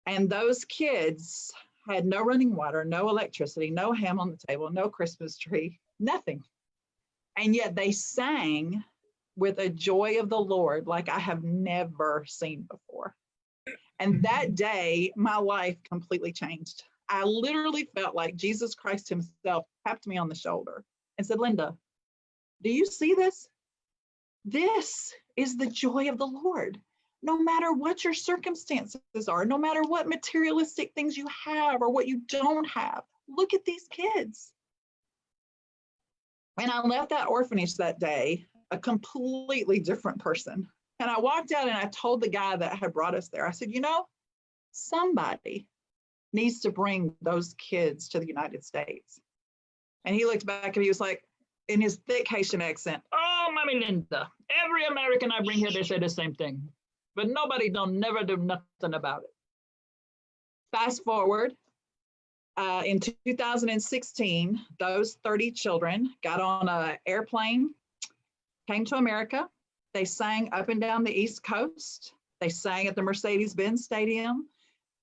Speaker 5: And those kids had no running water, no electricity, no ham on the table, no Christmas tree, nothing. And yet they sang with a joy of the Lord like I have never seen before. And that day, my life completely changed. I literally felt like Jesus Christ himself tapped me on the shoulder and said, Linda, do you see this? This is the joy of the Lord. No matter what your circumstances are, no matter what materialistic things you have or what you don't have, look at these kids. And I left that orphanage that day a completely different person. And I walked out and I told the guy that had brought us there, I said, you know, somebody needs to bring those kids to the United States. And he looked back and he was like, in his thick Haitian accent, oh, Mommy Linda, every American I bring here, they say the same thing, but nobody don't never do nothing about it. Fast forward, in 2016, those 30 children got on an airplane, came to America. They sang up and down the East Coast. They sang at the Mercedes-Benz Stadium.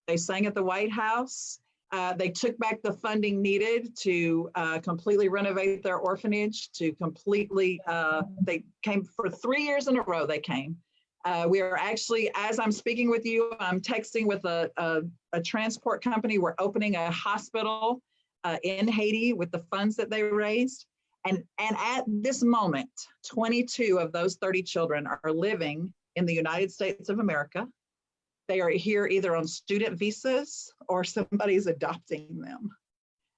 Speaker 5: They sang at the White House. They took back the funding needed to completely renovate their orphanage, to completely, they came for 3 years in a row, they came. We are actually, as I'm speaking with you, I'm texting with a transport company. We're opening a hospital in Haiti with the funds that they raised. And at this moment, 22 of those 30 children are living in the United States of America. They are here either on student visas or somebody's adopting them.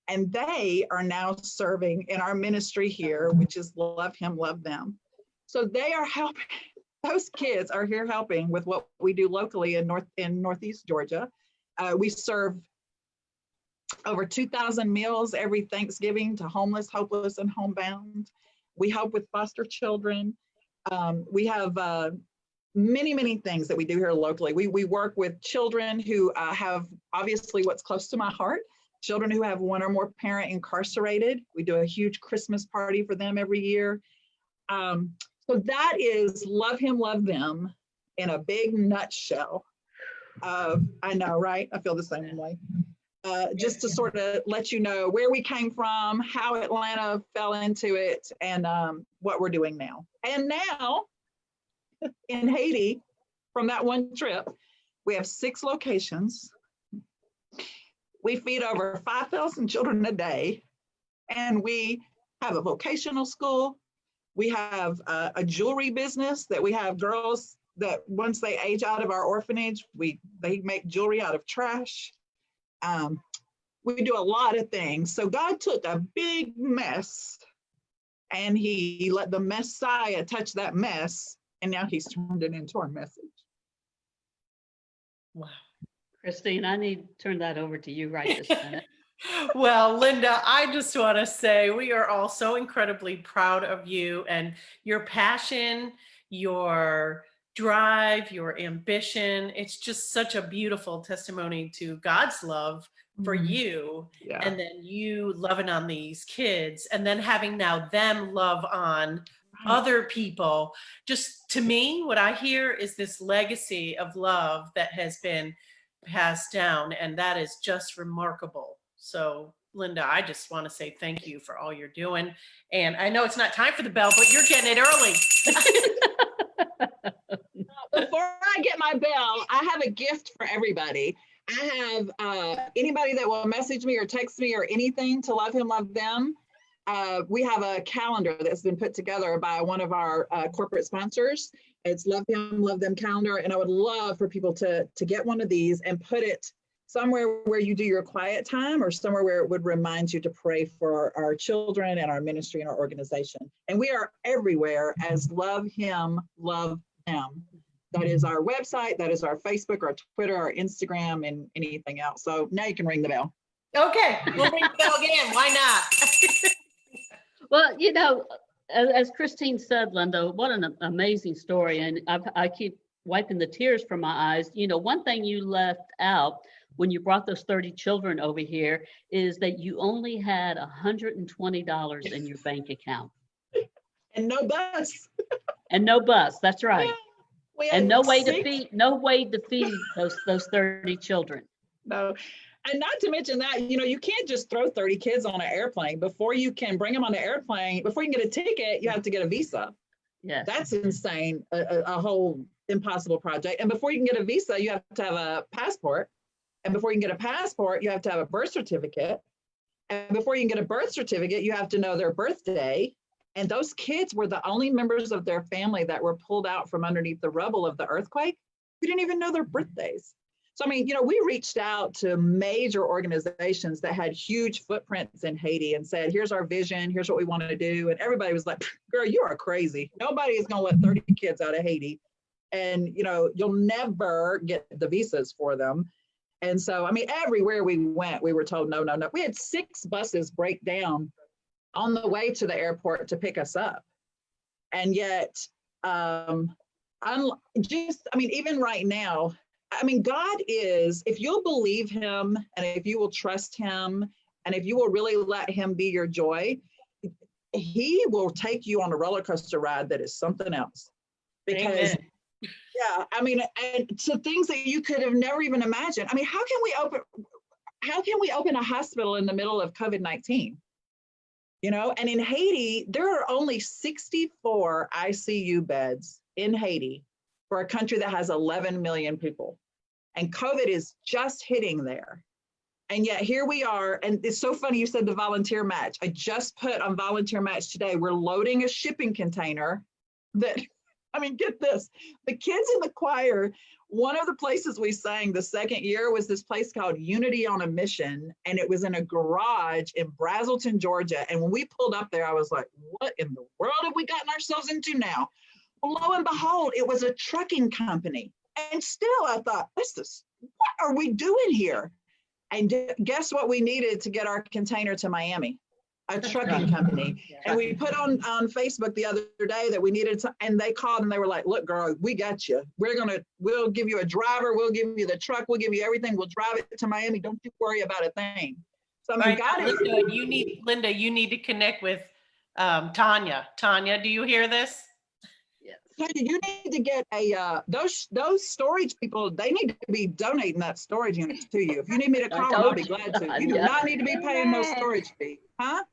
Speaker 5: And they are now serving in our ministry here, which is Love Him, Love Them. So they are helping, those kids are here helping with what we do locally in Northeast Georgia. We serve over 2,000 meals every Thanksgiving to homeless, hopeless, and homebound. We help with foster children. We have many, many things that we do here locally. We work with children who have obviously what's close to my heart, children who have one or more parent incarcerated. We do a huge Christmas party for them every year. So that is Love Him, Love Them in a big nutshell. I know, right? I feel the same way. Just to sort of let you know where we came from, how Atlanta fell into it, and what we're doing now. And now in Haiti, from that one trip, we have 6 locations. We feed over 5,000 children a day, and we have a vocational school. We have a jewelry business that we have girls that once they age out of our orphanage, they make jewelry out of trash. We do a lot of things. So God took a big mess and he let the Messiah touch that mess, and now he's turned it into our message.
Speaker 3: Wow.
Speaker 2: Christine, I need to turn that over to you right this minute.
Speaker 3: Well, Linda, I just want to say we are all so incredibly proud of you and your passion, your drive, your ambition. It's just such a beautiful testimony to God's love for you.
Speaker 5: Yeah.
Speaker 3: And then you loving on these kids and then having now them love on other people. Just to me, what I hear is this legacy of love that has been passed down, and that is just remarkable. So Linda, I just want to say thank you for all you're doing. And I know it's not time for the bell, but you're getting it early.
Speaker 5: Before I get my bell, I have a gift for everybody. I have anybody that will message me or text me or anything to Love Him, Love Them. We have a calendar that's been put together by one of our corporate sponsors. It's Love Him, Love Them calendar. And I would love for people to get one of these and put it somewhere where you do your quiet time or somewhere where it would remind you to pray for our children and our ministry and our organization. And we are everywhere as Love Him, Love Them. That is our website, that is our Facebook, our Twitter, our Instagram, and anything else. So now you can ring the bell.
Speaker 3: Okay, we'll ring the bell again. Why not?
Speaker 2: Well, you know, as Christine said, Linda, what an amazing story. And I keep wiping the tears from my eyes. You know, one thing you left out when you brought those 30 children over here is that you only had $120 in your bank account.
Speaker 5: And no bus.
Speaker 2: And no bus, that's right.
Speaker 5: Yeah,
Speaker 2: and no way to feed those 30 children.
Speaker 5: No. And not to mention that, you know, you can't just throw 30 kids on an airplane. Before you can bring them on the airplane, before you can get a ticket, you have to get a visa.
Speaker 2: Yeah.
Speaker 5: That's insane, a whole impossible project. And before you can get a visa, you have to have a passport. And before you can get a passport, you have to have a birth certificate. And before you can get a birth certificate, you have to know their birthday. And those kids were the only members of their family that were pulled out from underneath the rubble of the earthquake. We didn't even know their birthdays. So, I mean, you know, we reached out to major organizations that had huge footprints in Haiti and said, here's our vision, here's what we want to do. And everybody was like, girl, you are crazy. Nobody is going to let 30 kids out of Haiti. And, you know, you'll never get the visas for them. And so, I mean, everywhere we went, we were told, no, no, no. We had 6 buses break down on the way to the airport to pick us up. And yet, even right now, I mean, God is, if you'll believe him and if you will trust him and if you will really let him be your joy, he will take you on a roller coaster ride that is something else. Because,
Speaker 3: Amen.
Speaker 5: Yeah, I mean, and to things that you could have never even imagined. I mean, how can we open a hospital in the middle of COVID-19? You know, and in Haiti, there are only 64 ICU beds in Haiti for a country that has 11 million people. And COVID is just hitting there. And yet here we are. And it's so funny you said the volunteer match. I just put on volunteer match today, we're loading a shipping container that, I mean, get this, the kids in the choir, one of the places we sang the second year was this place called Unity on a Mission. And it was in a garage in Brazelton, Georgia. And when we pulled up there, I was like, what in the world have we gotten ourselves into now? Well, lo and behold, it was a trucking company. And still I thought, what are we doing here? And guess what we needed to get our container to Miami? A trucking company. And we put on Facebook the other day that we needed to, and they called and they were like, look, girl, we got you. We'll give you a driver. We'll give you the truck. We'll give you everything. We'll drive it to Miami. Don't you worry about a thing. So I mean, got it.
Speaker 3: Linda, you need to connect with Tanya. Tanya, do you hear this?
Speaker 5: Tanya, you need to get those storage people, they need to be donating that storage unit to you. If you need me to call them, I'll be glad to. You do not need to be paying no storage fee. Huh?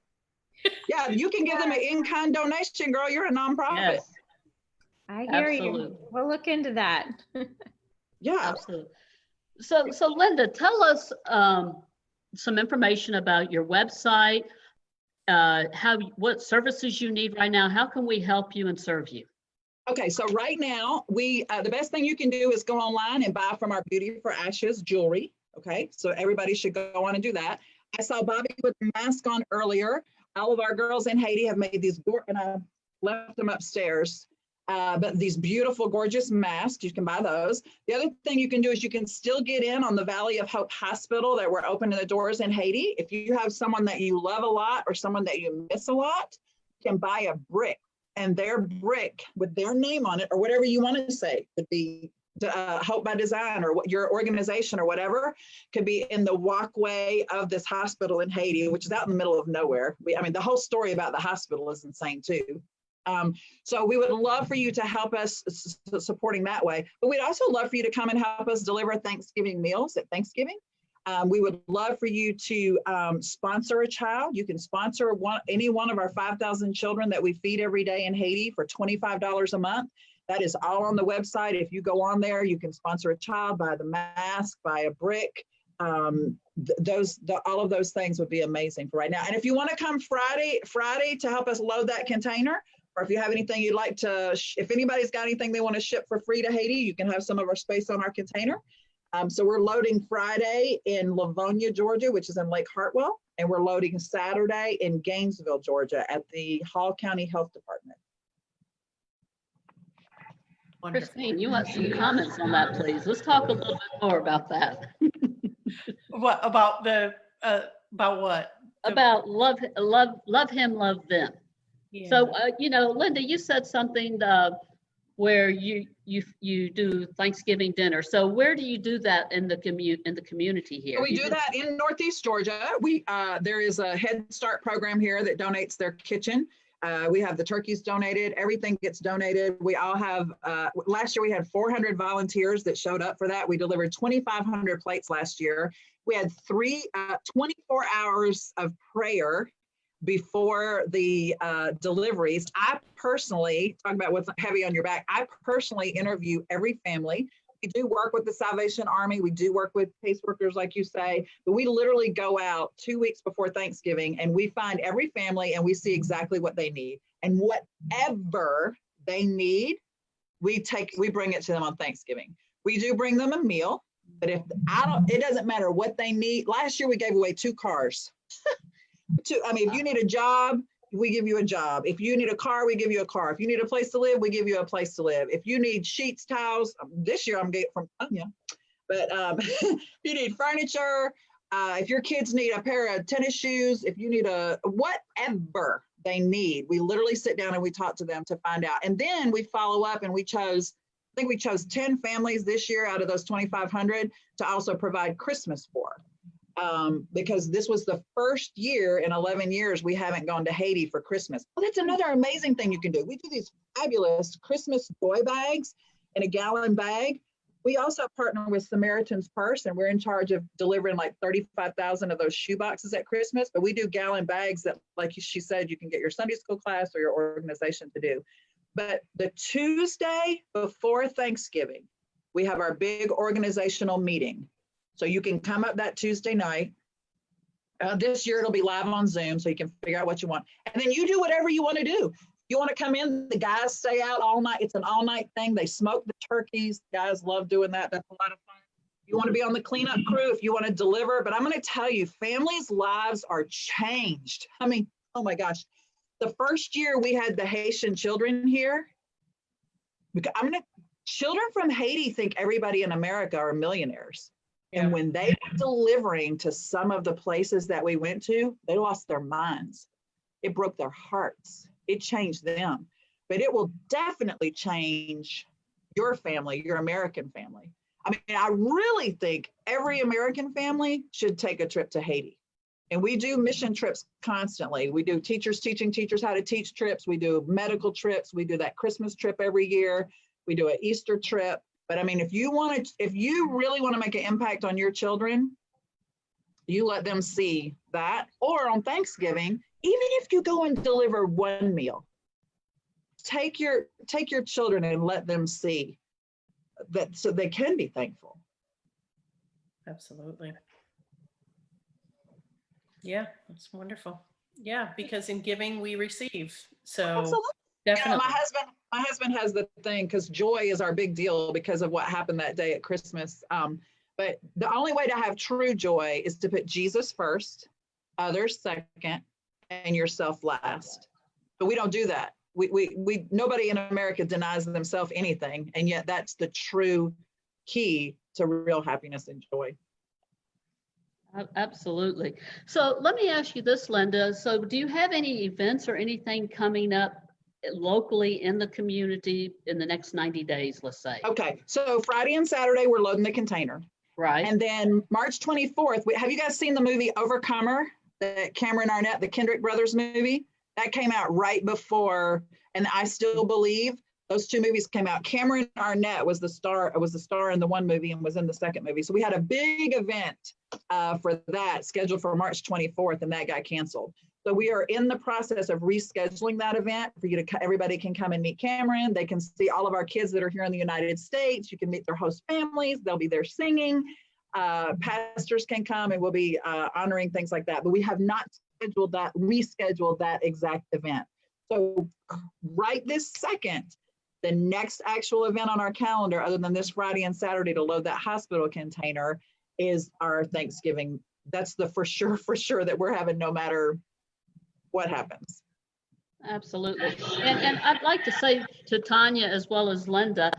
Speaker 5: Yeah, you can give them an in-kind donation, girl. You're a nonprofit.
Speaker 2: Yes,
Speaker 4: I hear
Speaker 2: absolutely.
Speaker 4: you. We'll look into that.
Speaker 5: Yeah.
Speaker 2: Absolutely. So Linda, tell us some information about your website, what services you need right now. How can we help you and serve you?
Speaker 5: Okay, so right now, the best thing you can do is go online and buy from our Beauty for Ashes jewelry. Okay, so everybody should go on and do that. I saw Bobby with the mask on earlier. All of our girls in Haiti have made these, and I left them upstairs, but these beautiful, gorgeous masks, you can buy those. The other thing you can do is you can still get in on the Valley of Hope Hospital that we're opening the doors in Haiti. If you have someone that you love a lot or someone that you miss a lot, you can buy a brick. And their brick with their name on it, or whatever you want to say, could be Hope by Design or what your organization or whatever, could be in the walkway of this hospital in Haiti, which is out in the middle of nowhere. I mean, the whole story about the hospital is insane too. So we would love for you to help us supporting that way, but we'd also love for you to come and help us deliver Thanksgiving meals at Thanksgiving. We would love for you to sponsor a child. You can sponsor any one of our 5,000 children that we feed every day in Haiti for $25 a month. That is all on the website. If you go on there, you can sponsor a child, buy the mask, buy a brick. All of those things would be amazing for right now. And if you want to come Friday to help us load that container, or if you have anything you'd like to, if anybody's got anything they want to ship for free to Haiti, you can have some of our space on our container. So we're loading Friday in Livonia, Georgia, which is in Lake Hartwell, and we're loading Saturday in Gainesville, Georgia at the Hall County Health Department.
Speaker 3: Wonderful.
Speaker 2: Christine, you want some comments on that, please? Let's talk a little bit more about that.
Speaker 3: What about about what?
Speaker 2: About love him, love them.
Speaker 3: Yeah.
Speaker 2: So, Linda, you said something where you do Thanksgiving dinner. So where do you do that in the community here?
Speaker 5: We do that in Northeast Georgia. There is a Head Start program here that donates their kitchen. We have the turkeys donated. Everything gets donated. We all have, last year we had 400 volunteers that showed up for that. We delivered 2,500 plates last year. We had 24 hours of prayer before the deliveries. I personally, talk about what's heavy on your back, I personally interview every family. We do work with the Salvation Army. We do work with caseworkers, like you say, but we literally go out 2 weeks before Thanksgiving and we find every family and we see exactly what they need. And whatever they need, we bring it to them on Thanksgiving. We do bring them a meal, but it doesn't matter what they need. Last year we gave away 2 cars. If you need a job, we give you a job. If you need a car, we give you a car. If you need a place to live, we give you a place to live. If you need sheets, towels, this year I'm getting from Tanya, but if you need furniture, if your kids need a pair of tennis shoes, if you need whatever they need, we literally sit down and we talk to them to find out. And then we follow up and I think we chose 10 families this year out of those 2,500 to also provide Christmas for. Because this was the first year in 11 years we haven't gone to Haiti for Christmas. Well, that's another amazing thing you can do. We do these fabulous Christmas joy bags in a gallon bag. We also partner with Samaritan's Purse, and we're in charge of delivering like 35,000 of those shoe boxes at Christmas. But we do gallon bags that, like she said, you can get your Sunday school class or your organization to do. But the Tuesday before Thanksgiving, we have our big organizational meeting. So you can come up that Tuesday night. This year it'll be live on Zoom, so you can figure out what you want. And then you do whatever you want to do. You want to come in, the guys stay out all night. It's an all night thing. They smoke the turkeys. Guys love doing that. That's a lot of fun. You want to be on the cleanup crew if you want to deliver. But I'm going to tell you, families' lives are changed. I mean, oh my gosh. The first year we had the Haitian children here, because children from Haiti think everybody in America are millionaires.
Speaker 3: Yeah.
Speaker 5: And when they were delivering to some of the places that we went to, they lost their minds. It broke their hearts. It changed them. But it will definitely change your family, your American family. I mean, I really think every American family should take a trip to Haiti. And we do mission trips constantly. We do teachers teaching teachers how to teach trips. We do medical trips. We do that Christmas trip every year. We do an Easter trip. But I mean, if you really want to make an impact on your children, you let them see that. Or on Thanksgiving, even if you go and deliver one meal, take your children and let them see that, so they can be thankful.
Speaker 3: Absolutely. Yeah, that's wonderful. Yeah, because in giving we receive. So
Speaker 5: Absolutely.
Speaker 3: definitely.
Speaker 5: My husband has the thing, because joy is our big deal because of what happened that day at Christmas. But the only way to have true joy is to put Jesus first, others second, and yourself last. But we don't do that. We nobody in America denies themselves anything, and yet that's the true key to real happiness and joy.
Speaker 2: Absolutely. So let me ask you this, Linda. So do you have any events or anything coming up locally in the community in the next 90 days, let's say?
Speaker 5: Okay, so Friday and Saturday, we're loading the container.
Speaker 2: Right.
Speaker 5: And then March 24th, have you guys seen the movie Overcomer, the Cameron Arnett, the Kendrick brothers movie? That came out right before, and I Still Believe. Those two movies came out. Cameron Arnett was the star in the one movie and was in the second movie. So we had a big event for that scheduled for March 24th, and that got canceled. So we are in the process of rescheduling that event for you to, everybody can come and meet Cameron. They can see all of our kids that are here in the United States. You can meet their host families. They'll be there singing. Pastors can come, and we'll be honoring things like that. But we have not rescheduled that exact event. So right this second, the next actual event on our calendar, other than this Friday and Saturday to load that hospital container, is our Thanksgiving. That's the for sure that we're having no matter what happens.
Speaker 2: Absolutely. And I'd like to say to Tanya as well as Linda,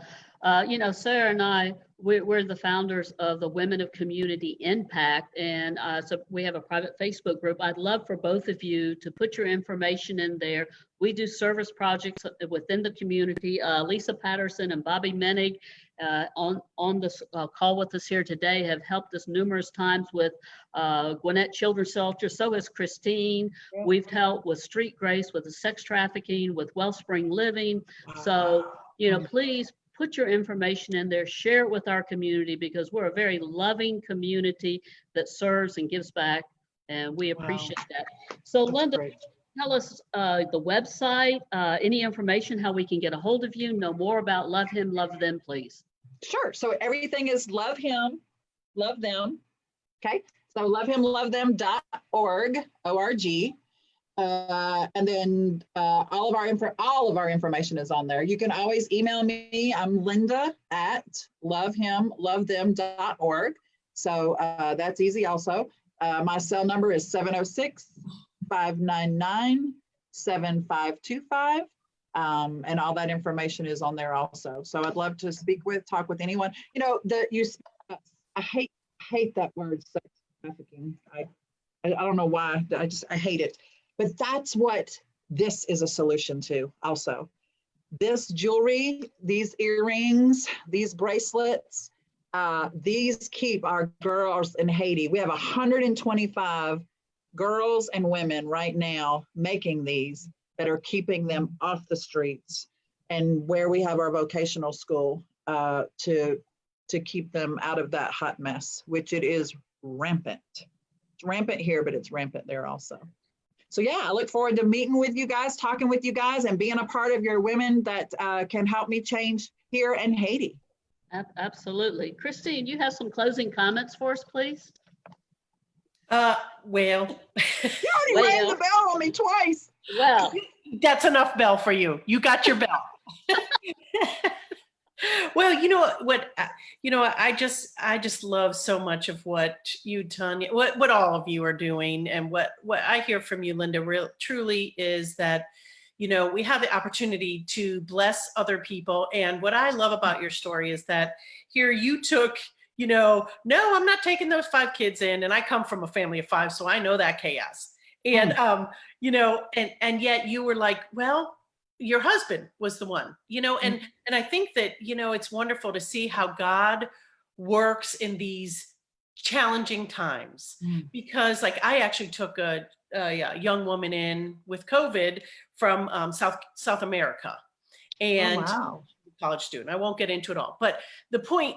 Speaker 2: Sarah and I, we're the founders of the Women of Community Impact. And so we have a private Facebook group. I'd love for both of you to put your information in there. We do service projects within the community. Lisa Patterson and Bobby Menig on this call with us here today have helped us numerous times with Gwinnett Children's Shelter. So has Christine. Yeah. We've helped with Street Grace, with the sex trafficking, with Wellspring Living. So, please put your information in there, share it with our community, because we're a very loving community that serves and gives back, and we appreciate that. So that's Linda, great. Tell us the website, any information, how we can get a hold of you, know more about Love Him, Love Them, please.
Speaker 5: Sure. So everything is Love Him, Love Them. Okay. So lovehimlovethem.org, O-R-G. And then all of our information is on there. You can always email me. I'm Linda at lovehimlovethem.org. So that's easy also. My cell number is 706-599-7525. And all that information is on there also. So I'd love to talk with anyone. I hate that word, sex trafficking. I don't know why. I hate it. But that's what this is a solution to also. This jewelry, these earrings, these bracelets, these keep our girls in Haiti. We have 125 girls and women right now making these that are keeping them off the streets, and where we have our vocational school to keep them out of that hot mess, which it is rampant. It's rampant here, but it's rampant there also. So yeah, I look forward to meeting with you guys, talking with you guys, and being a part of your women that can help me change here in Haiti.
Speaker 2: Absolutely. Christine, you have some closing comments for us, please?
Speaker 3: Well,
Speaker 5: You already rang the bell on me twice.
Speaker 2: Well,
Speaker 3: that's enough bell for you. You got your bell. Well, you know what, I just love so much of what you, Tanya, what all of you are doing, and what I hear from you, Linda, truly is that, we have the opportunity to bless other people. And what I love about your story is that here you took, no, I'm not taking those 5 kids in, and I come from a family of 5, so I know that chaos. And, and yet you were like, well, your husband was the one, and I think that, it's wonderful to see how God works in these challenging times, because like I actually took a young woman in with COVID from South America, and college student. I won't get into it all, but the point,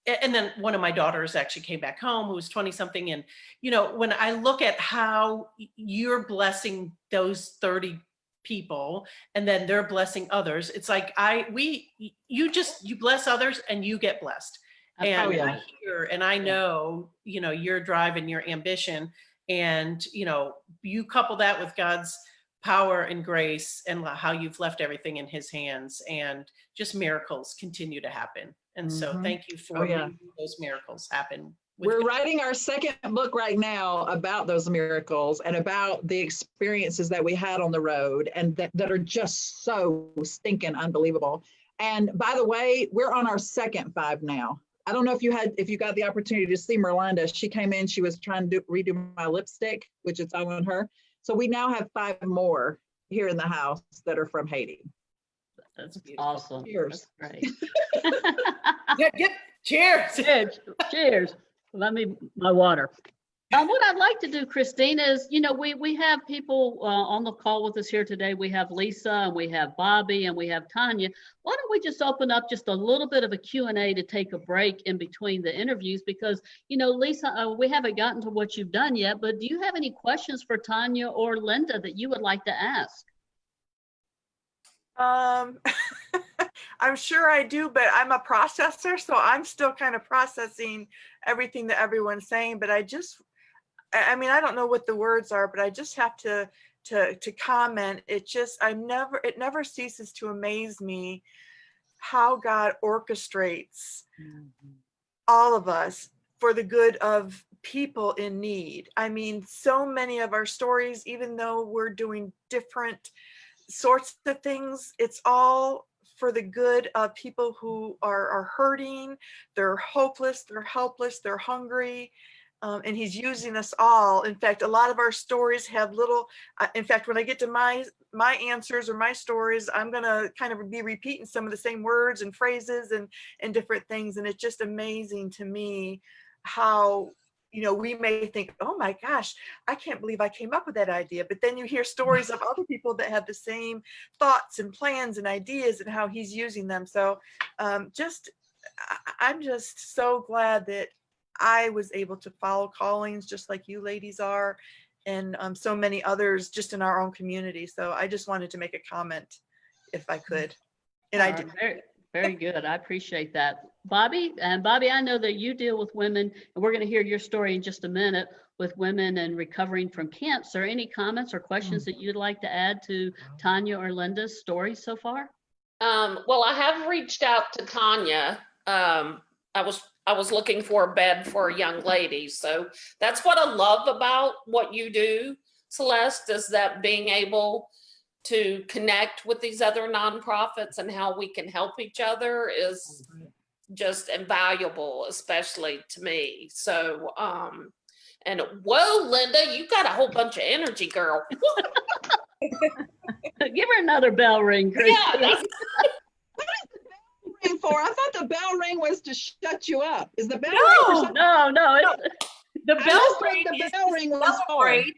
Speaker 3: and then one of my daughters actually came back home who was 20 something. And, when I look at how you're blessing those 30 people and then they're blessing others, it's like you bless others and you get blessed. And I hear and I know, your drive and your ambition, and, you couple that with God's power and grace and how you've left everything in his hands, and just miracles continue to happen. And so thank you for making those miracles happen.
Speaker 5: We're writing our second book right now about those miracles and about the experiences that we had on the road, and that are just so stinking unbelievable. And by the way, we're on our second 5 now. I don't know if you got the opportunity to see Merlinda. She came in, she was trying to redo my lipstick, which is on her. So we now have 5 more here in the house that are from Haiti.
Speaker 2: That's awesome.
Speaker 5: Cheers.
Speaker 2: That's great.
Speaker 3: Cheers.
Speaker 2: Cheers. Let me my water. What I'd like to do, Christine, is, we have people on the call with us here today. We have Lisa, and we have Bobby, and we have Tanya. Why don't we just open up just a little bit of a Q&A to take a break in between the interviews? Because, Lisa, we haven't gotten to what you've done yet, but do you have any questions for Tanya or Linda that you would like to ask?
Speaker 6: I'm sure I do, but I'm a processor, so I'm still kind of processing everything that everyone's saying. But I don't know what the words are, but I just have to comment. It never ceases to amaze me how God orchestrates all of us for the good of people in need. I mean, so many of our stories, even though we're doing different sorts of things, it's all for the good of people who are hurting, they're hopeless, they're helpless, they're hungry. And he's using us all. In fact, a lot of our stories have little, in fact, when I get to my answers or my stories, I'm going to kind of be repeating some of the same words and phrases and different things. And it's just amazing to me how, we may think, oh my gosh, I can't believe I came up with that idea. But then you hear stories of other people that have the same thoughts and plans and ideas and how he's using them. So I'm just so glad that I was able to follow callings just like you ladies are, and so many others just in our own community. So I just wanted to make a comment if I could. And I did.
Speaker 2: Very, very good. I appreciate that. Bobby, I know that you deal with women, and we're going to hear your story in just a minute, with women and recovering from cancer. Any comments or questions that you'd like to add to Tanya or Linda's story so far?
Speaker 7: Well, I have reached out to Tanya. I was looking for a bed for a young lady. So that's what I love about what you do, Celeste, is that being able to connect with these other nonprofits and how we can help each other is just invaluable, especially to me. So, and whoa, Linda, you got a whole bunch of energy, girl.
Speaker 2: Give her another bell ring, Chris.
Speaker 7: Yeah.
Speaker 5: For? I thought the bell ring was to shut you up. Is the bell ring for something?
Speaker 2: No.
Speaker 3: The bell ring
Speaker 5: was
Speaker 3: great.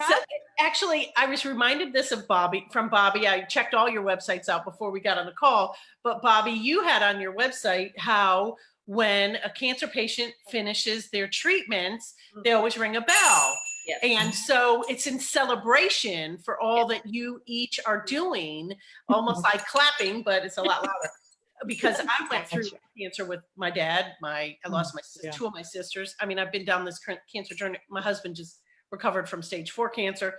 Speaker 3: So, actually, I was reminded this of from Bobby. I checked all your websites out before we got on the call. But Bobby, you had on your website how when a cancer patient finishes their treatments, they always ring a bell.
Speaker 7: Yes.
Speaker 3: And so it's in celebration for all that you each are doing, almost like clapping, but it's a lot louder. Because I went through cancer with my dad. I lost two of my sisters. I mean, I've been down this cancer journey. My husband just recovered from stage 4 cancer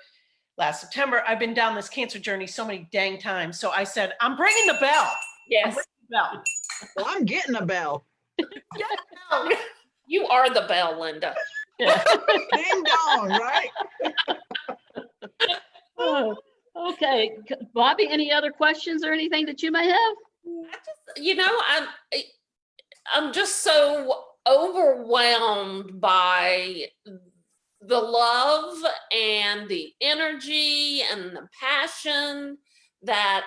Speaker 3: last September. I've been down this cancer journey so many dang times. So I said, I'm bringing the bell.
Speaker 7: Yes.
Speaker 3: I'm bringing the bell.
Speaker 5: Well, I'm getting a bell.
Speaker 3: Get the bell.
Speaker 7: You are the bell, Linda.
Speaker 2: Yeah.
Speaker 5: Ding dong, right?
Speaker 2: Oh, okay, Bobby, any other questions or anything that you may have?
Speaker 7: I'm just so overwhelmed by the love and the energy and the passion that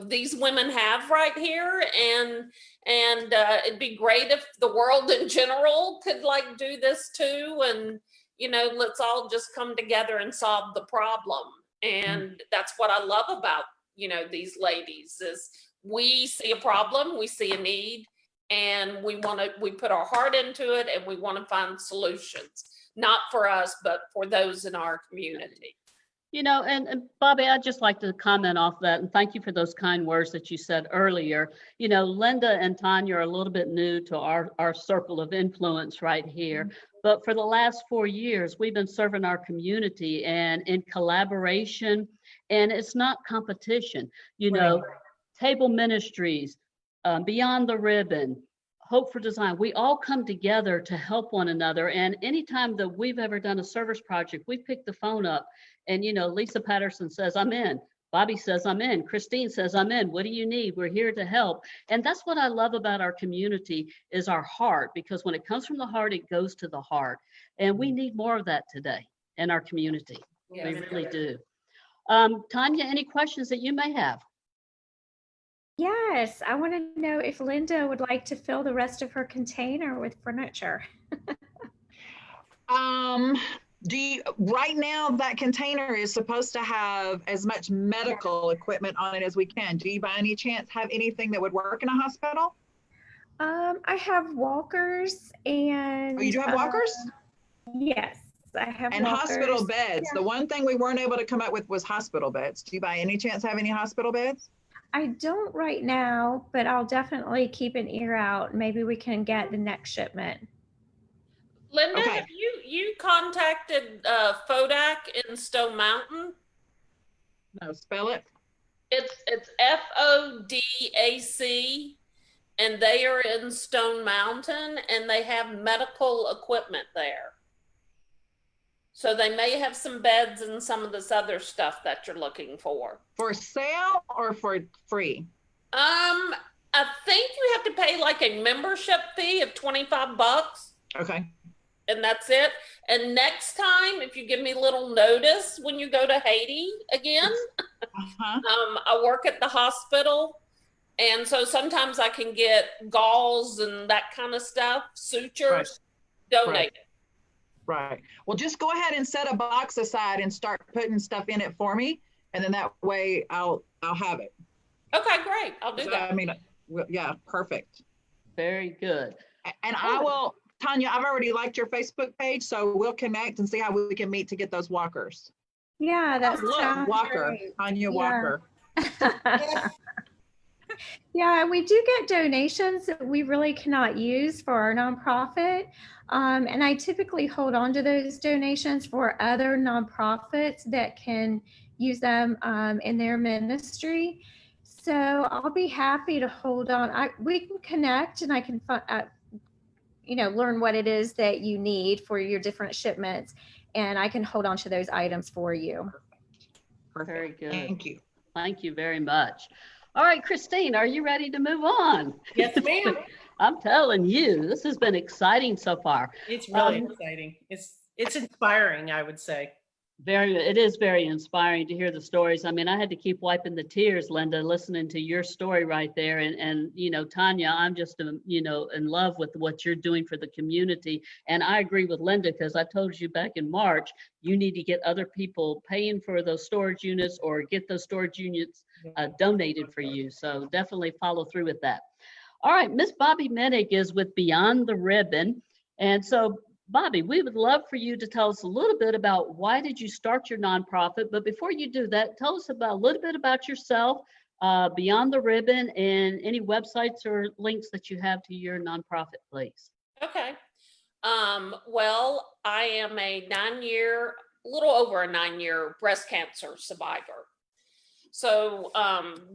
Speaker 7: these women have right here, and it'd be great if the world in general could like do this too, and let's all just come together and solve the problem. And that's what I love about these ladies is we see a problem, we see a need, and we put our heart into it, and we want to find solutions, not for us, but for those in our community.
Speaker 2: And Bobby, I'd just like to comment off that, and thank you for those kind words that you said earlier. Linda and Tanya are a little bit new to our circle of influence right here, but for the last 4 years, we've been serving our community and in collaboration, and it's not competition. Table Ministries, Beyond the Ribbon, Hope for Design, we all come together to help one another. And anytime that we've ever done a service project, we pick the phone up and, Lisa Patterson says, I'm in. Bobby says, I'm in. Christine says, I'm in. What do you need? We're here to help. And that's what I love about our community is our heart, because when it comes from the heart, it goes to the heart. And we need more of that today in our community.
Speaker 7: Yes.
Speaker 2: We really do. Tanya, any questions that you may have?
Speaker 4: Yes, I want to know if Linda would like to fill the rest of her container with furniture.
Speaker 5: Right now that container is supposed to have as much medical equipment on it as we can. Do you by any chance have anything that would work in a hospital?
Speaker 4: I have walkers and.
Speaker 5: Oh, you do have walkers?
Speaker 4: Yes, I have
Speaker 5: and
Speaker 4: walkers.
Speaker 5: Hospital beds.
Speaker 4: Yeah.
Speaker 5: The one thing we weren't able to come up with was hospital beds. Do you by any chance have any hospital beds?
Speaker 4: I don't right now, but I'll definitely keep an ear out. Maybe we can get the next shipment.
Speaker 7: Linda,
Speaker 5: Okay.
Speaker 7: have you contacted FODAC in Stone Mountain?
Speaker 5: No, spell it.
Speaker 7: It's FODAC, and they are in Stone Mountain, and they have medical equipment there. So they may have some beds and some of this other stuff that you're looking for.
Speaker 5: For sale or for free?
Speaker 7: I think you have to pay like a membership fee of $25.
Speaker 5: Okay.
Speaker 7: And that's it. And next time, if you give me a little notice when you go to Haiti again, I work at the hospital. And so sometimes I can get gauze and that kind of stuff, sutures, donated.
Speaker 5: Right. Well, just go ahead and set a box aside and start putting stuff in it for me. And then that way I'll have it.
Speaker 7: Okay, great. I'll do that.
Speaker 5: I mean, yeah, perfect.
Speaker 2: Very good.
Speaker 5: And I will, Tanya, I've already liked your Facebook page, so we'll connect and see how we can meet to get those walkers.
Speaker 4: Yeah, that's
Speaker 5: Walker, Tanya Walker.
Speaker 4: Yeah, we do get donations that we really cannot use for our nonprofit. And I typically hold on to those donations for other nonprofits that can use them in their ministry. So I'll be happy to hold on. We can connect and I can learn what it is that you need for your different shipments. And I can hold on to those items for you.
Speaker 5: Perfect.
Speaker 2: Very good.
Speaker 5: Thank you.
Speaker 2: Thank you very much. All right, Christine, are you ready to move on?
Speaker 3: Yes, ma'am.
Speaker 2: I'm telling you, this has been exciting so far.
Speaker 3: It's really exciting. It's inspiring, I would say.
Speaker 2: It is very inspiring to hear the stories. I mean, I had to keep wiping the tears, Linda, listening to your story right there. And Tanya, I'm just, in love with what you're doing for the community. And I agree with Linda, because I told you back in March, you need to get other people paying for those storage units or get those storage units donated for you. So definitely follow through with that. All right, Miss Bobby Minnick is with Beyond the Ribbon. And so Bobby, we would love for you to tell us a little bit about why did you start your nonprofit, but before you do that, tell us about a little bit about yourself, Beyond the Ribbon, and any websites or links that you have to your nonprofit, please.
Speaker 7: Okay. Well, I am a little over a 9-year breast cancer survivor. So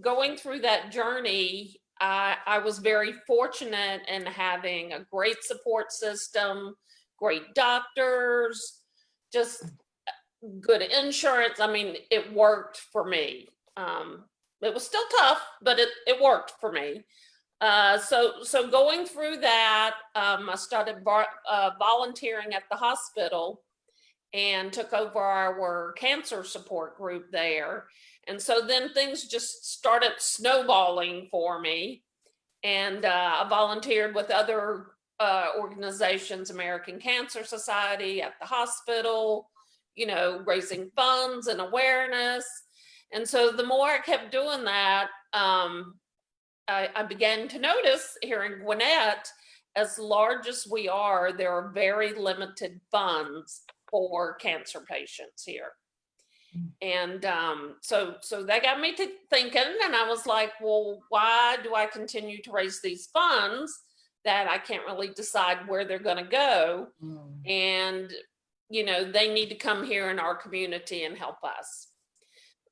Speaker 7: going through that journey, I was very fortunate in having a great support system, great doctors, just good insurance. I mean, it worked for me. It was still tough, but it worked for me. So going through that, I started volunteering at the hospital and took over our cancer support group there. And so then things just started snowballing for me. And I volunteered with other organizations, American Cancer Society, at the hospital, raising funds and awareness. And so the more I kept doing that, I began to notice here in Gwinnett, as large as we are, there are very limited funds for cancer patients here. And so that got me to thinking, and I was like, well, why do I continue to raise these funds that I can't really decide where they're going to go? And, they need to come here in our community and help us.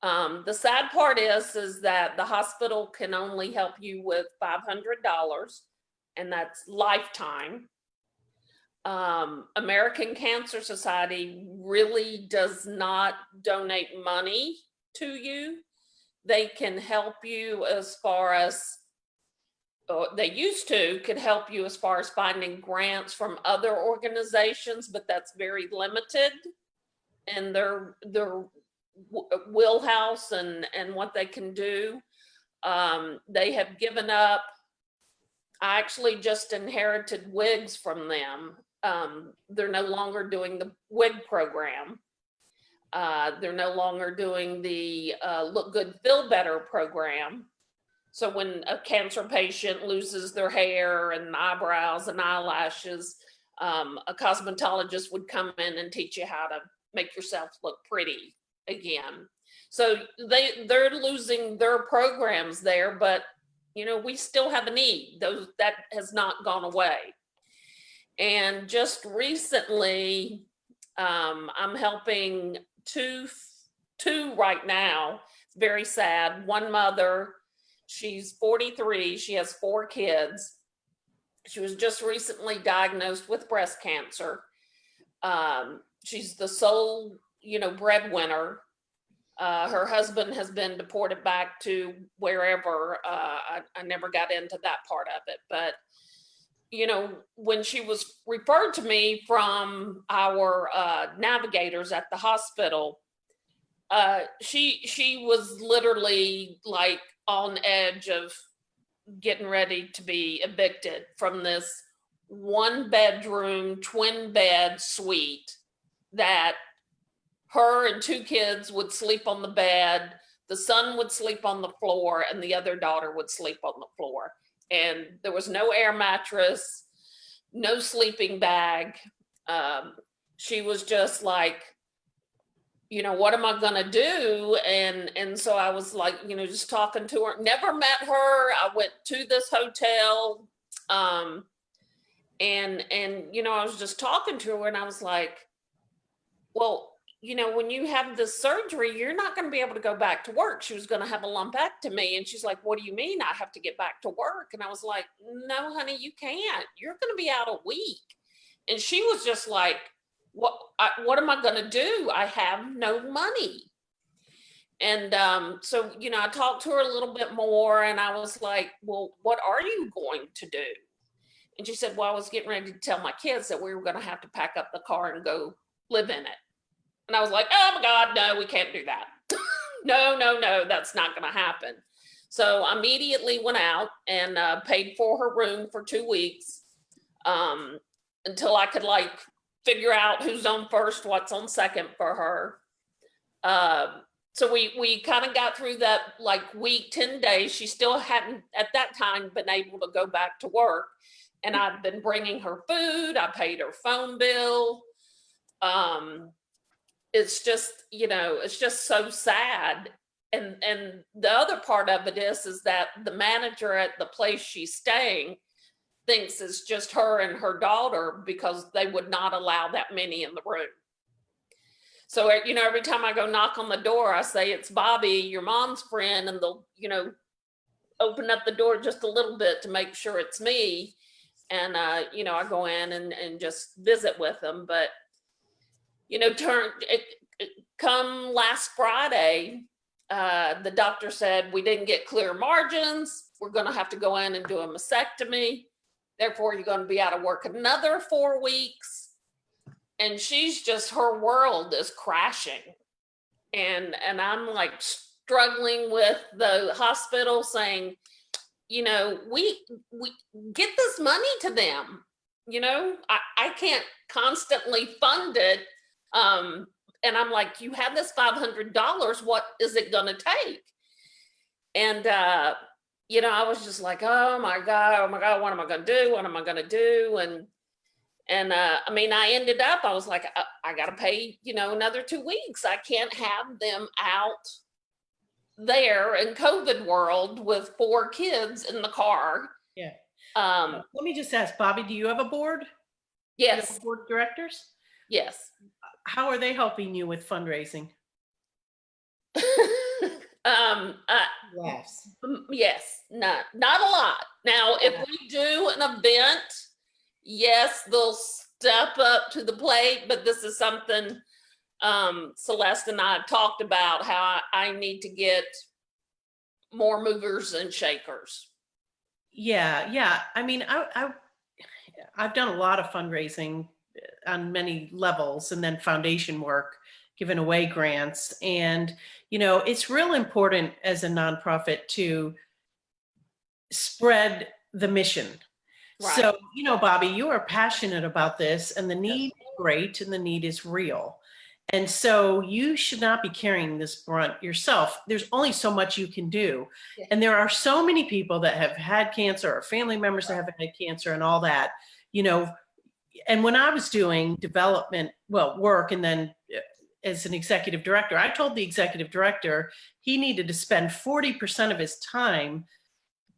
Speaker 7: The sad part is that the hospital can only help you with $500, and that's lifetime. American Cancer Society really does not donate money to you. They can help you as far as, they used to, could help you as far as finding grants from other organizations, but that's very limited in their wheelhouse and what they can do. They have given up. I actually just inherited wigs from them. They're no longer doing the wig program. They're no longer doing the Look Good, Feel Better program. So when a cancer patient loses their hair and eyebrows and eyelashes, a cosmetologist would come in and teach you how to make yourself look pretty again. So they're losing their programs there, but we still have a need. That has not gone away. And just recently, I'm helping two right now. It's very sad. One mother, she's 43. She has 4 kids. She was just recently diagnosed with breast cancer. She's the sole, breadwinner. Her husband has been deported back to wherever. I never got into that part of it, but when she was referred to me from our navigators at the hospital, she was literally like on edge of getting ready to be evicted from this 1-bedroom, twin bed suite that her and 2 kids would sleep on the bed. The son would sleep on the floor and the other daughter would sleep on the floor. And there was no air mattress, no sleeping bag. She was just like, what am I gonna do? And so I was like, just talking to her. Never met her. I went to this hotel, and I was just talking to her, and I was like, well, when you have this surgery, you're not going to be able to go back to work. She was going to have a lumpectomy. And she's like, what do you mean I have to get back to work? And I was like, no, honey, you can't. You're going to be out a week. And she was just like, what am I going to do? I have no money. And so, I talked to her a little bit more and I was like, well, what are you going to do? And she said, well, I was getting ready to tell my kids that we were going to have to pack up the car and go live in it. And I was like, oh my God, no, we can't do that. No, that's not going to happen. So I immediately went out and paid for her room for 2 weeks until I could figure out who's on first, what's on second for her. So we kind of got through that week, 10 days. She still hadn't at that time been able to go back to work. and I've been bringing her food. I paid her phone bill. It's just, it's just so sad. And the other part of it is that the manager at the place she's staying thinks it's just her and her daughter because they would not allow that many in the room. So, every time I go knock on the door, I say, it's Bobby, your mom's friend, and they'll, open up the door just a little bit to make sure it's me. And, I go in and just visit with them. But, come last Friday, the doctor said, we didn't get clear margins. We're going to have to go in and do a mastectomy. Therefore, you're going to be out of work another 4 weeks. And she's just, her world is crashing. And I'm like struggling with the hospital saying, we get this money to them. I can't constantly fund it. And I'm like, you have this $500, what is it gonna take? And, I was just like, oh my God, what am I gonna do? What am I gonna do? And I mean, I ended up, I was like, I gotta pay, another 2 weeks. I can't have them out there in COVID world with 4 kids in the car.
Speaker 3: Yeah.
Speaker 7: Let
Speaker 3: me just ask, Bobby, do you have a board?
Speaker 7: Yes.
Speaker 3: You have board of directors?
Speaker 7: Yes.
Speaker 3: How are they helping you with fundraising? Yes.
Speaker 7: Yes, not a lot. Now, if we do an event, yes, they'll step up to the plate, but this is something Celeste and I have talked about, how I need to get more movers and shakers.
Speaker 3: Yeah. I mean, I've done a lot of fundraising on many levels, and then foundation work, giving away grants. And, it's real important as a nonprofit to spread the mission.
Speaker 7: Right.
Speaker 3: So, Bobby, you are passionate about this, and the need is great, and the need is real. And so you should not be carrying this brunt yourself. There's only so much you can do.
Speaker 7: Yeah.
Speaker 3: And there are so many people that have had cancer, or family members that have had cancer and all that, and when I was doing development, work, and then as an executive director, I told the executive director he needed to spend 40% of his time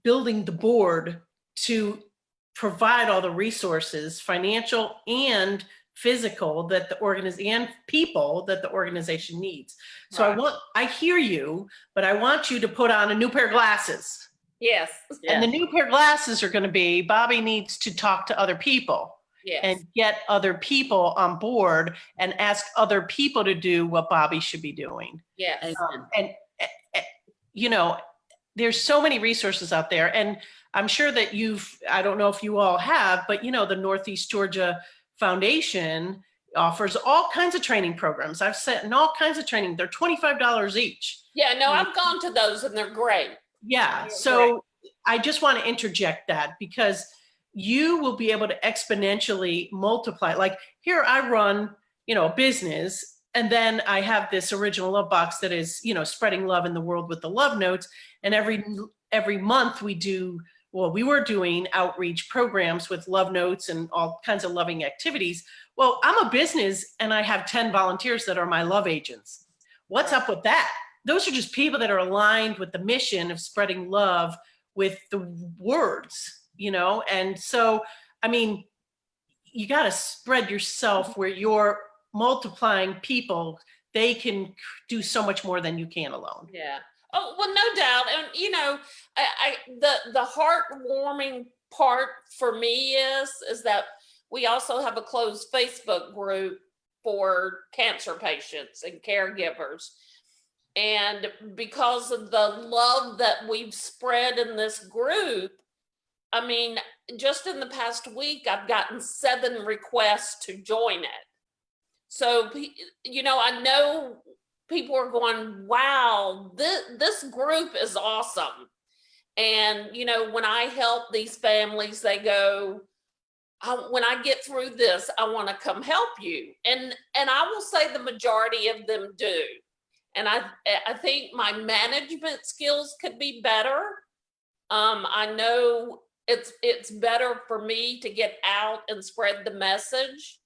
Speaker 3: building the board to provide all the resources, financial and physical, that the organization needs. So
Speaker 7: Right.
Speaker 3: I hear you, but I want you to put on a new pair of glasses.
Speaker 7: Yes.
Speaker 3: And the new pair of glasses are going to be, Bobby needs to talk to other people.
Speaker 7: Yes.
Speaker 3: And get other people on board and ask other people to do what Bobby should be doing.
Speaker 7: Yes.
Speaker 3: And there's so many resources out there. And I'm sure that I don't know if you all have, but the Northeast Georgia Foundation offers all kinds of training programs. I've sat in all kinds of training. They're $25 each.
Speaker 7: Yeah, no, I've gone to those and they're great.
Speaker 3: Yeah. So I just want to interject that, because you will be able to exponentially multiply. Like here I run, a business, and then I have this original love box that is, spreading love in the world with the love notes. And every month we were doing outreach programs with love notes and all kinds of loving activities. Well, I'm a business and I have 10 volunteers that are my love agents. What's up with that? Those are just people that are aligned with the mission of spreading love with the words. And so, I mean, you got to spread yourself where you're multiplying people. They can do so much more than you can alone.
Speaker 7: Yeah. Oh, well, no doubt. And, the heartwarming part for me is that we also have a closed Facebook group for cancer patients and caregivers. And because of the love that we've spread in this group, I mean, just in the past week, I've gotten 7 requests to join it. So, I know people are going, wow, this group is awesome. And, when I help these families, they go, when I get through this, I want to come help you. And I will say the majority of them do. And I think my management skills could be better. I know it's better for me to get out and spread the message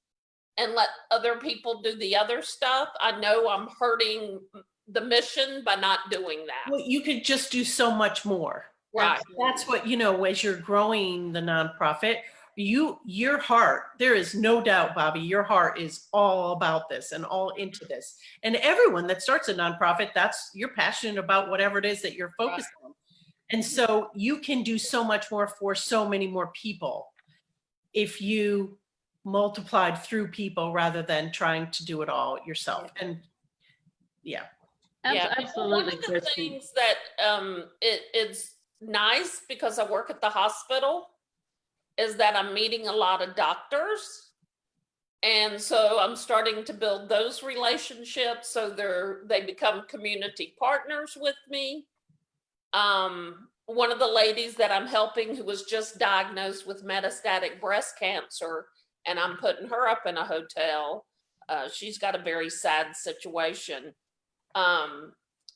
Speaker 7: and let other people do the other stuff. I know I'm hurting the mission by not doing that.
Speaker 3: Well, you could just do so much more.
Speaker 7: Right.
Speaker 3: That's what, as you're growing the nonprofit, your heart, there is no doubt, Bobby, your heart is all about this and all into this. And everyone that starts a nonprofit, you're passionate about whatever it is that you're focused on. And so you can do so much more for so many more people if you multiplied through people rather than trying to do it all yourself. And yeah.
Speaker 7: Yeah,
Speaker 2: Absolutely,
Speaker 7: one of the
Speaker 2: Christine.
Speaker 7: things that it's nice because I work at the hospital is that I'm meeting a lot of doctors. And so I'm starting to build those relationships so they become community partners with me. One of the ladies that I'm helping who was just diagnosed with metastatic breast cancer, and I'm putting her up in a hotel. She's got a very sad situation.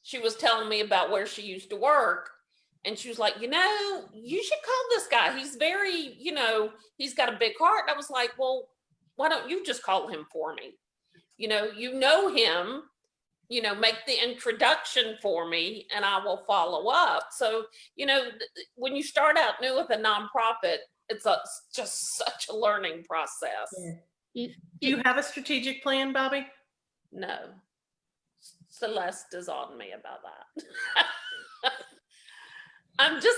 Speaker 7: She was telling me about where she used to work, and she was like, you should call this guy. He's very, he's got a big heart. And I was like, well, why don't you just call him for me? You know him, make the introduction for me and I will follow up. So, when you start out new with a nonprofit, it's just such a learning process.
Speaker 3: Yeah. Do you have a strategic plan, Bobby?
Speaker 7: No. Celeste is on me about that. I'm just,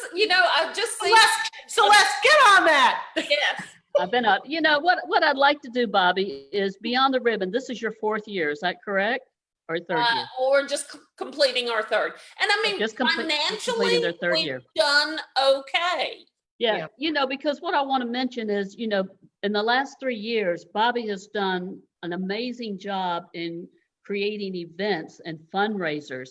Speaker 3: Celeste, get on that.
Speaker 7: Yes.
Speaker 2: I've been up. What I'd like to do, Bobby, is Beyond the Ribbon. This is your 4th year. Is that correct? Or 3rd year?
Speaker 7: Or just completing our 3rd. And I mean, financially,
Speaker 2: completing their 3rd
Speaker 7: we've
Speaker 2: year.
Speaker 7: done okay.
Speaker 2: Yeah, because what I want to mention is, in the last 3 years, Bobby has done an amazing job in creating events and fundraisers.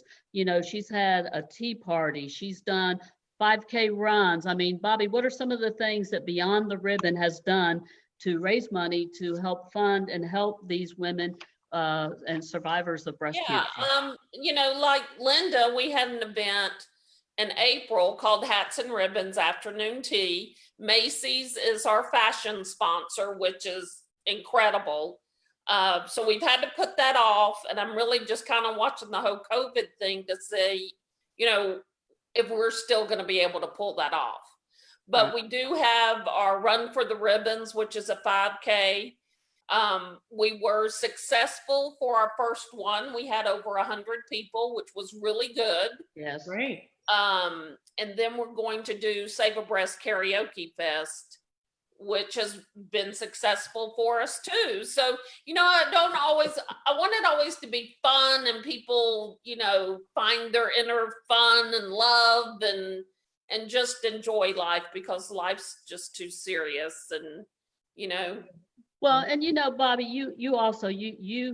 Speaker 2: She's had a tea party. She's done 5K runs. I mean, Bobby, what are some of the things that Beyond the Ribbon has done to raise money to help fund and help these women and survivors of breast cancer?
Speaker 7: Like Linda, we had an event in April called Hats and Ribbons Afternoon Tea. Macy's is our fashion sponsor, which is incredible. So we've had to put that off, and I'm really just kind of watching the whole COVID thing to see, if we're still going to be able to pull that off. But we do have our Run for the Ribbons, which is a 5K. We were successful for our first one. We had over 100 people, which was really good.
Speaker 2: Yes.
Speaker 3: Great.
Speaker 7: And then we're going to do Save a Breast Karaoke Fest, which has been successful for us too. So, I want it always to be fun and people, find their inner fun and love and just enjoy life, because life's just too serious and,
Speaker 2: Well, and Bobby, you also,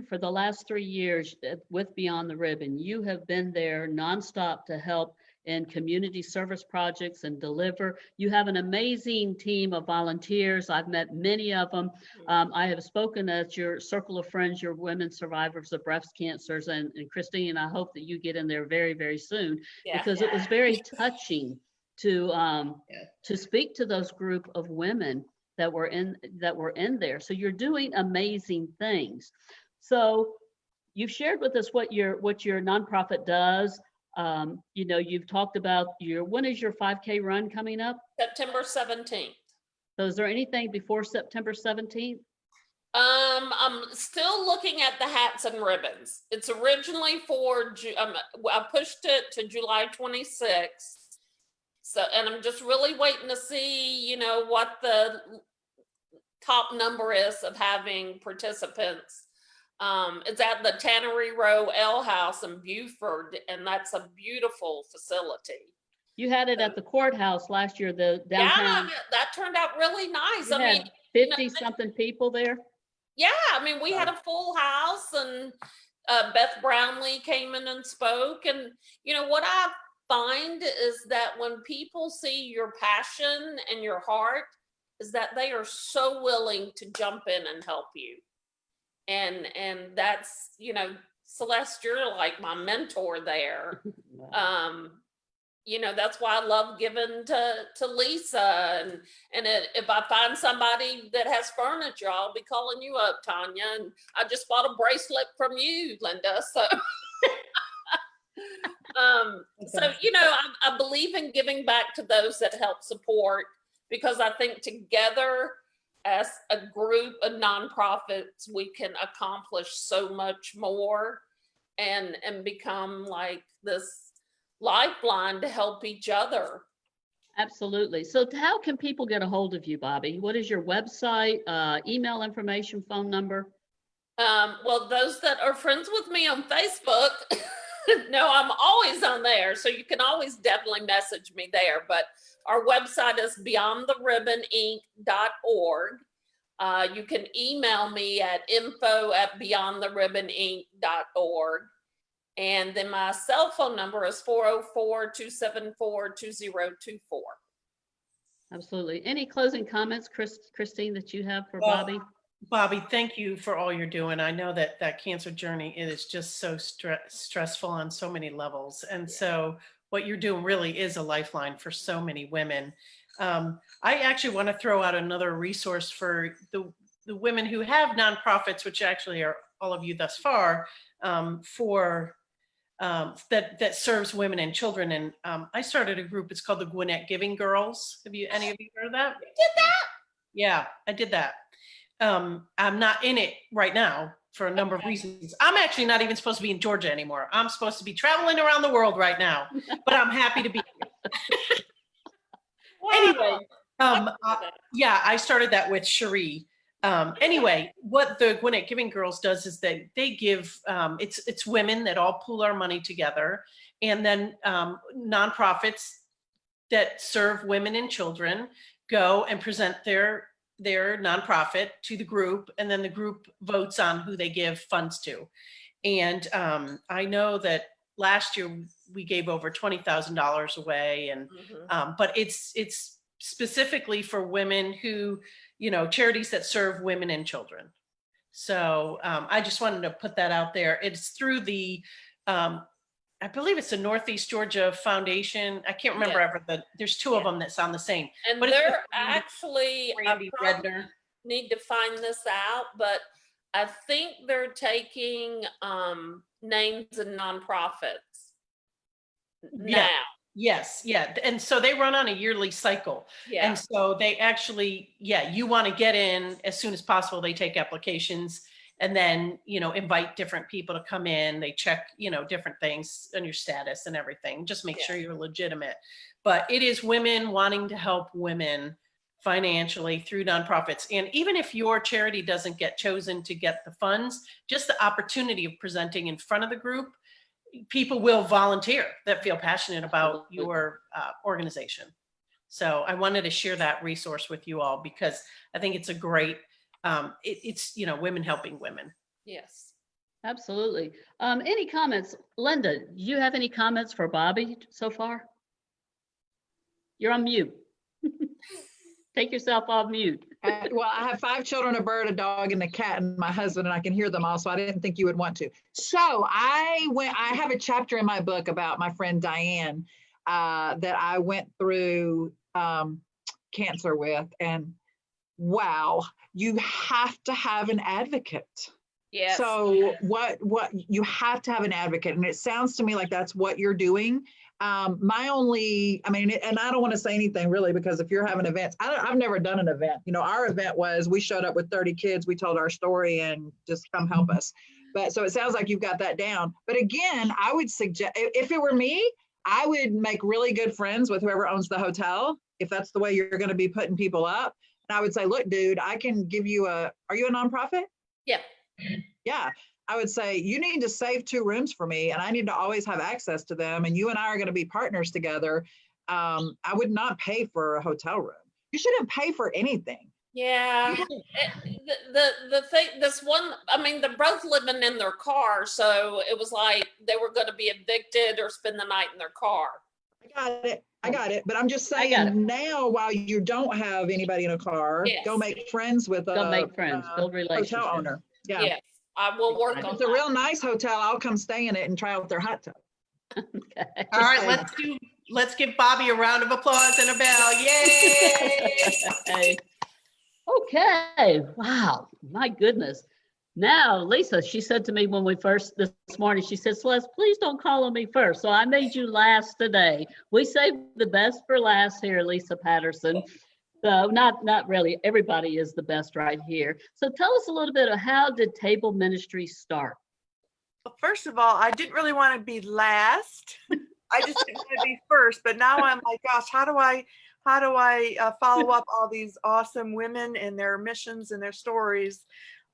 Speaker 2: for the last 3 years with Beyond the Ribbon, you have been there nonstop to help in community service projects and deliver. You have an amazing team of volunteers. I've met many of them. I have spoken at your circle of friends, your women survivors of breast cancers, and Christine, I hope that you get in there very, very soon, because it was very touching to speak to those group of women that were in there. So you're doing amazing things. So you've shared with us what your nonprofit does. You've talked about when is your 5K run coming up?
Speaker 7: September 17th.
Speaker 2: So is there anything before September 17th?
Speaker 7: I'm still looking at the hats and ribbons. It's originally I pushed it to July 26th. So, and I'm just really waiting to see, what the top number is of having participants. It's at the Tannery Row Ale House in Beaufort, and that's a beautiful facility.
Speaker 2: You had it at the courthouse last year, the downtown.
Speaker 7: Yeah, that turned out really nice.
Speaker 2: You had 50 something people there.
Speaker 7: Yeah, we had a full house, and Beth Brownlee came in and spoke. And what I find is that when people see your passion and your heart, is that they are so willing to jump in and help you. And that's, Celeste, you're like my mentor there. that's why I love giving to Lisa. And if I find somebody that has furniture, I'll be calling you up, Tanya. And I just bought a bracelet from you, Linda. So, I believe in giving back to those that help support, because I think together as a group of nonprofits, we can accomplish so much more and become like this lifeline to help each other.
Speaker 2: Absolutely. So how can people get a hold of you, Bobby? What is your website, email information, phone number?
Speaker 7: Well, those that are friends with me on Facebook, no, I'm always on there. So you can always definitely message me there. But our website is beyondtheribboninc.org. You can email me at info@beyondtheribboninc.org. And then my cell phone number is 404-274-2024.
Speaker 2: Absolutely. Any closing comments, Christine, that you have for
Speaker 3: Well,
Speaker 2: Bobby?
Speaker 3: Bobby, thank you for all you're doing. I know that cancer journey, it is just so stressful on so many levels. And so what you're doing really is a lifeline for so many women. I actually want to throw out another resource for the women who have nonprofits, which actually are all of you thus far, that serves women and children. And I started a group. It's called the Gwinnett Giving Girls. Have any of you heard of that?
Speaker 7: You did that?
Speaker 3: Yeah, I did that. I'm not in it right now for a number of reasons. I'm actually not even supposed to be in Georgia anymore. I'm supposed to be traveling around the world right now, but I'm happy to be here. Anyway, yeah, I started that with Cherie. Anyway, what the Gwinnett Giving Girls does is that they give, it's women that all pool our money together, and then nonprofits that serve women and children go and present their nonprofit to the group, and then the group votes on who they give funds to. And I know that last year we gave over $20,000 away, and but it's specifically for women who, charities that serve women and children. So I just wanted to put that out there. It's through the I believe it's the Northeast Georgia Foundation. I can't remember ever, there's two of them that sound the same.
Speaker 7: And
Speaker 3: but
Speaker 7: they're actually,
Speaker 3: Randy Redner.
Speaker 7: Need to find this out, but I think they're taking names and nonprofits now.
Speaker 3: Yes, yeah. And so they run on a yearly cycle.
Speaker 7: Yeah.
Speaker 3: And so they actually, you want to get in as soon as possible. They take applications and then, invite different people to come in. They check, different things on your status and everything. Just make sure you're legitimate. But it is women wanting to help women financially through nonprofits. And even if your charity doesn't get chosen to get the funds, just the opportunity of presenting in front of the group, people will volunteer that feel passionate about your organization. So I wanted to share that resource with you all because I think it's a great, it's women helping women.
Speaker 7: Yes.
Speaker 2: Absolutely. Any comments? Linda, do you have any comments for Bobby so far? You're on mute. Take yourself off mute.
Speaker 5: Well, I have 5 children, a bird, a dog, and a cat, and my husband, and I can hear them all, so I didn't think you would want to. So I have a chapter in my book about my friend Diane that I went through cancer with, and wow, you have to have an advocate.
Speaker 7: Yes.
Speaker 5: So what you have to have an advocate, and it sounds to me like that's what you're doing. My only, and I don't want to say anything really, because if you're having events, I've never done an event. Our event was, we showed up with 30 kids, we told our story and just come help us. But so it sounds like you've got that down. But again, I would suggest, if it were me, I would make really good friends with whoever owns the hotel, if that's the way you're going to be putting people up. And I would say, look, dude, I can give you are you a nonprofit?
Speaker 7: Yeah.
Speaker 5: Yeah. I would say, you need to save 2 rooms for me, and I need to always have access to them. And you and I are going to be partners together. I would not pay for a hotel room. You shouldn't pay for anything.
Speaker 7: Yeah. The thing, this one, they're both living in their car. So it was like they were going to be evicted or spend the night in their car.
Speaker 5: I got it. But I'm just saying now, while you don't have anybody in a car, go make friends with
Speaker 2: Go make friends, build relationships.
Speaker 5: Hotel owner. Yeah.
Speaker 7: Yes. I will work on
Speaker 5: It's a real nice hotel. I'll come stay in it and try out their hot tub.
Speaker 2: Okay.
Speaker 3: All right, Let's give Bobby a round of applause and a bell. Yay!
Speaker 2: Okay, wow, my goodness. Now, Lisa, she said to me when we first this morning, she said, Celeste, please don't call on me first. So I made you last today. We saved the best for last here, Lisa Patterson. So not really, everybody is the best right here. So tell us a little bit of how did Table Ministry start?
Speaker 6: Well, first of all, I didn't really want to be last. I just didn't want to be first, but now I'm like, gosh, how do I follow up all these awesome women and their missions and their stories?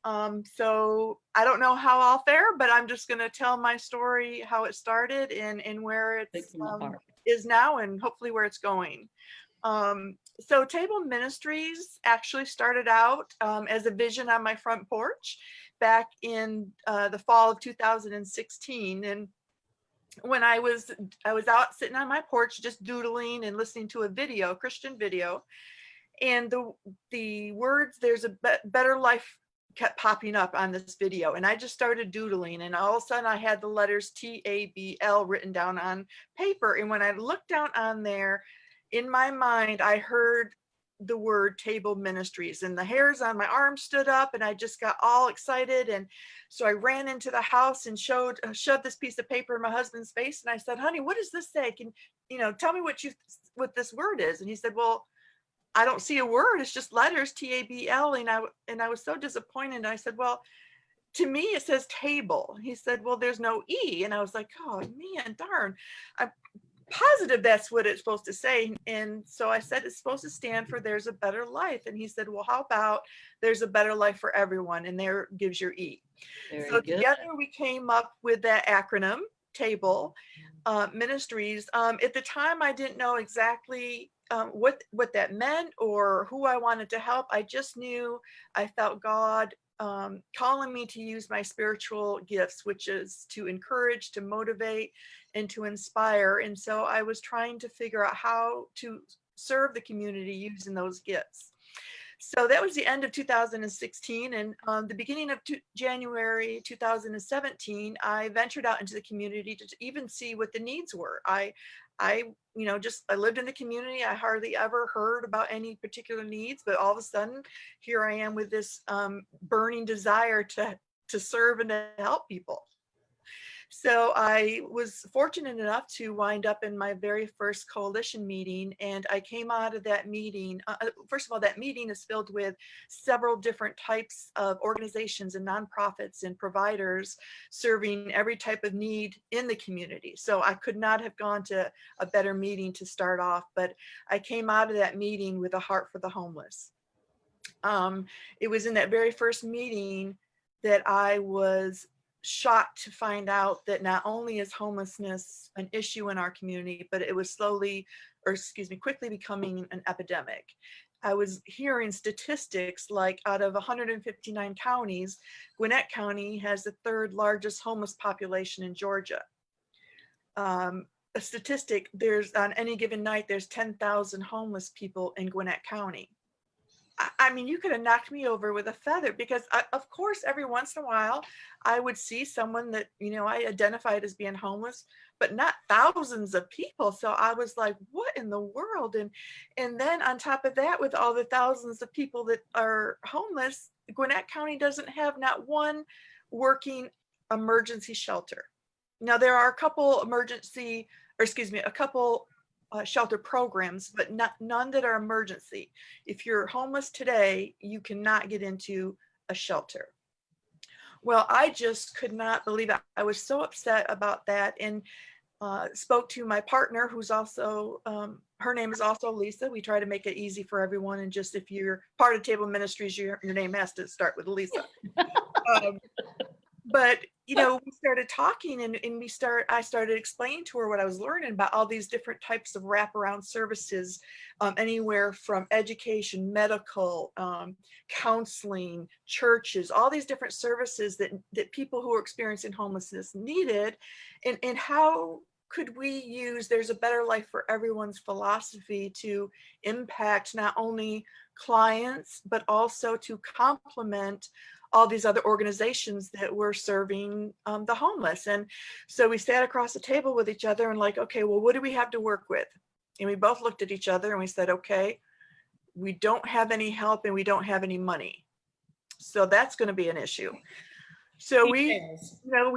Speaker 6: So I don't know how I'll fare, but I'm just going to tell my story, how it started and where it is now, and hopefully where it's going. So Table Ministries actually started out as a vision on my front porch back in the fall of 2016. And when I was out sitting on my porch just doodling and listening to a video, Christian video, and the words "there's a better life" kept popping up on this video, and I just started doodling, and all of a sudden I had the letters TABL written down on paper. And when I looked down on there, in my mind I heard the word Table Ministries, and the hairs on my arm stood up, and I just got all excited. And so I ran into the house and shoved this piece of paper in my husband's face, and I said, honey, what does this say? Can tell me what this word is? And he said, well, I don't see a word, it's just letters, TABL. And I was so disappointed. And I said, well, to me it says table. He said, well, there's no E. And I was like, oh man, darn, I'm positive that's what it's supposed to say. And so I said, it's supposed to stand for there's a better life. And he said, well, how about there's a better life for everyone? And there gives your E. So together we came up with that acronym, Table Ministries. At the time, I didn't know exactly what that meant or who I wanted to help. I just knew I felt God calling me to use my spiritual gifts, which is to encourage, to motivate, and to inspire. And so I was trying to figure out how to serve the community using those gifts. So that was the end of 2016. And the beginning of January 2017, I ventured out into the community to even see what the needs were. I lived in the community. I hardly ever heard about any particular needs, but all of a sudden here I am with this burning desire to serve and to help people. So I was fortunate enough to wind up in my very first coalition meeting, and I came out of that meeting. First of all, that meeting is filled with several different types of organizations and nonprofits and providers serving every type of need in the community. So I could not have gone to a better meeting to start off, but I came out of that meeting with a heart for the homeless. It was in that very first meeting that I was shocked to find out that not only is homelessness an issue in our community, but it was quickly becoming an epidemic. I was hearing statistics like out of 159 counties, Gwinnett County has the third largest homeless population in Georgia. A statistic, on any given night, there's 10,000 homeless people in Gwinnett County. I mean, you could have knocked me over with a feather, because of course, every once in a while, I would see someone that, I identified as being homeless, but not thousands of people. So I was like, what in the world? And then on top of that, with all the thousands of people that are homeless, Gwinnett County doesn't have not one working emergency shelter. Now, there are a couple shelter programs, but none that are emergency. If you're homeless today, you cannot get into a shelter. Well, I just could not believe it. I was so upset about that, and spoke to my partner, who's also, her name is also Lisa. We try to make it easy for everyone, and just if you're part of Table Ministries, your name has to start with Lisa. But we started talking, and I started explaining to her what I was learning about all these different types of wraparound services, anywhere from education, medical, counseling, churches, all these different services that people who are experiencing homelessness needed, and how could we use There's a Better Life for Everyone's philosophy to impact not only clients, but also to complement all these other organizations that were serving the homeless. And so we sat across the table with each other and like, okay, well, what do we have to work with? And we both looked at each other and we said, okay, we don't have any help and we don't have any money. So that's going to be an issue. So we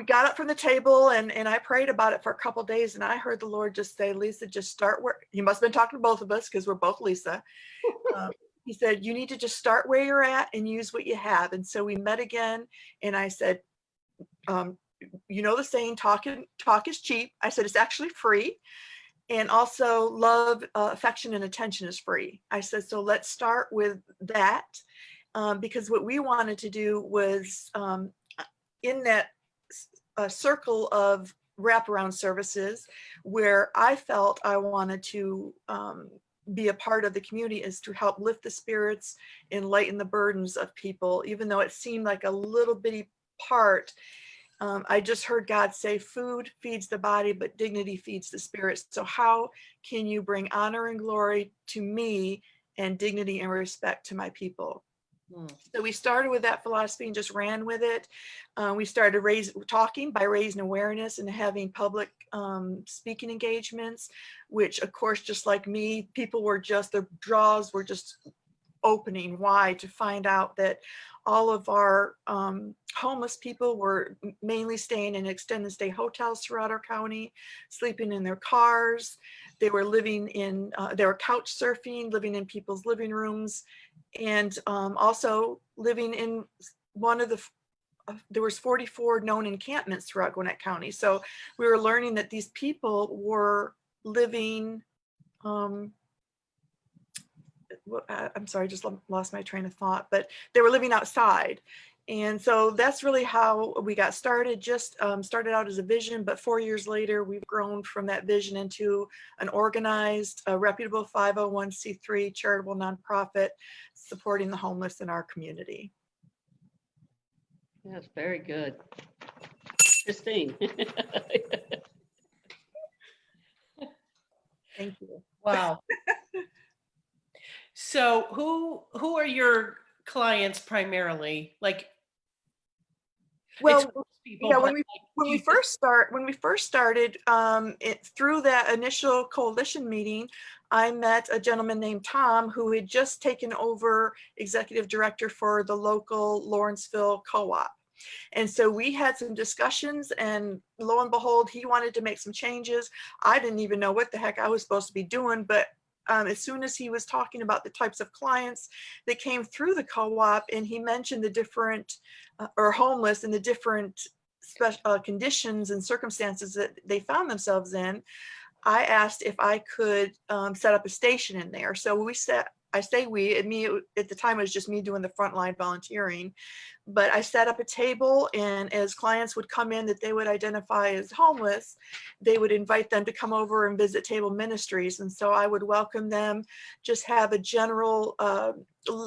Speaker 6: got up from the table and I prayed about it for a couple of days, and I heard the Lord just say, Lisa, just start where, he must have been talking to both of us because we're both Lisa. He said, you need to just start where you're at and use what you have. And so we met again and I said, you know, the saying, talk is cheap. I said, it's actually free. And also love, affection and attention is free. I said, so let's start with that. Because what we wanted to do was in that circle of wraparound services where I felt I wanted to be a part of the community is to help lift the spirits and lighten the burdens of people, even though it seemed like a little bitty part. I just heard God say, food feeds the body, but dignity feeds the spirit. So how can you bring honor and glory to me and dignity and respect to my people? So we started with that philosophy and just ran with it. We started talking by raising awareness and having public speaking engagements, which of course, just like me, people were just, their jaws were just opening wide to find out that all of our homeless people were mainly staying in extended stay hotels throughout our county, sleeping in their cars. They were living in, they were couch surfing, living in people's living rooms, and also living in one of the, there was 44 known encampments throughout Gwinnett County. So we were learning that these people were living, I'm sorry, I just lost my train of thought, but they were living outside. And so that's really how we got started, just started out as a vision, but 4 years later, we've grown from that vision into an organized, reputable 501c3 charitable nonprofit supporting the homeless in our community.
Speaker 2: That's very good. Christine.
Speaker 6: Thank you.
Speaker 3: Wow. So who are your clients primarily? Like,
Speaker 6: Well,
Speaker 3: people,
Speaker 6: yeah,
Speaker 3: but
Speaker 6: when we first started, through that initial coalition meeting, I met a gentleman named Tom who had just taken over executive director for the local Lawrenceville co-op. And so we had some discussions, and lo and behold, he wanted to make some changes. I didn't even know what the heck I was supposed to be doing, but as soon as he was talking about the types of clients that came through the co-op, and he mentioned the different or homeless and the different special conditions and circumstances that they found themselves in, I asked if I could set up a station in there. So I say we, at the time it was just me doing the frontline volunteering, but I set up a table, and as clients would come in that they would identify as homeless, they would invite them to come over and visit Table Ministries. And so I would welcome them, just have a general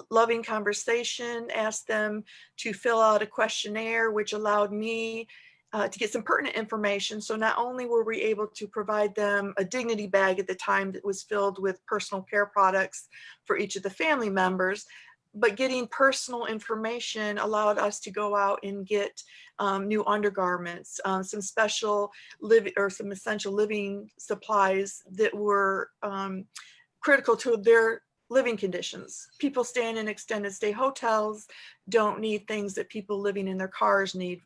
Speaker 6: loving conversation, ask them to fill out a questionnaire, which allowed me to get some pertinent information. So not only were we able to provide them a dignity bag at the time that was filled with personal care products for each of the family members, but getting personal information allowed us to go out and get new undergarments, some special some essential living supplies that were critical to their living conditions. People staying in extended stay hotels don't need things that people living in their cars need,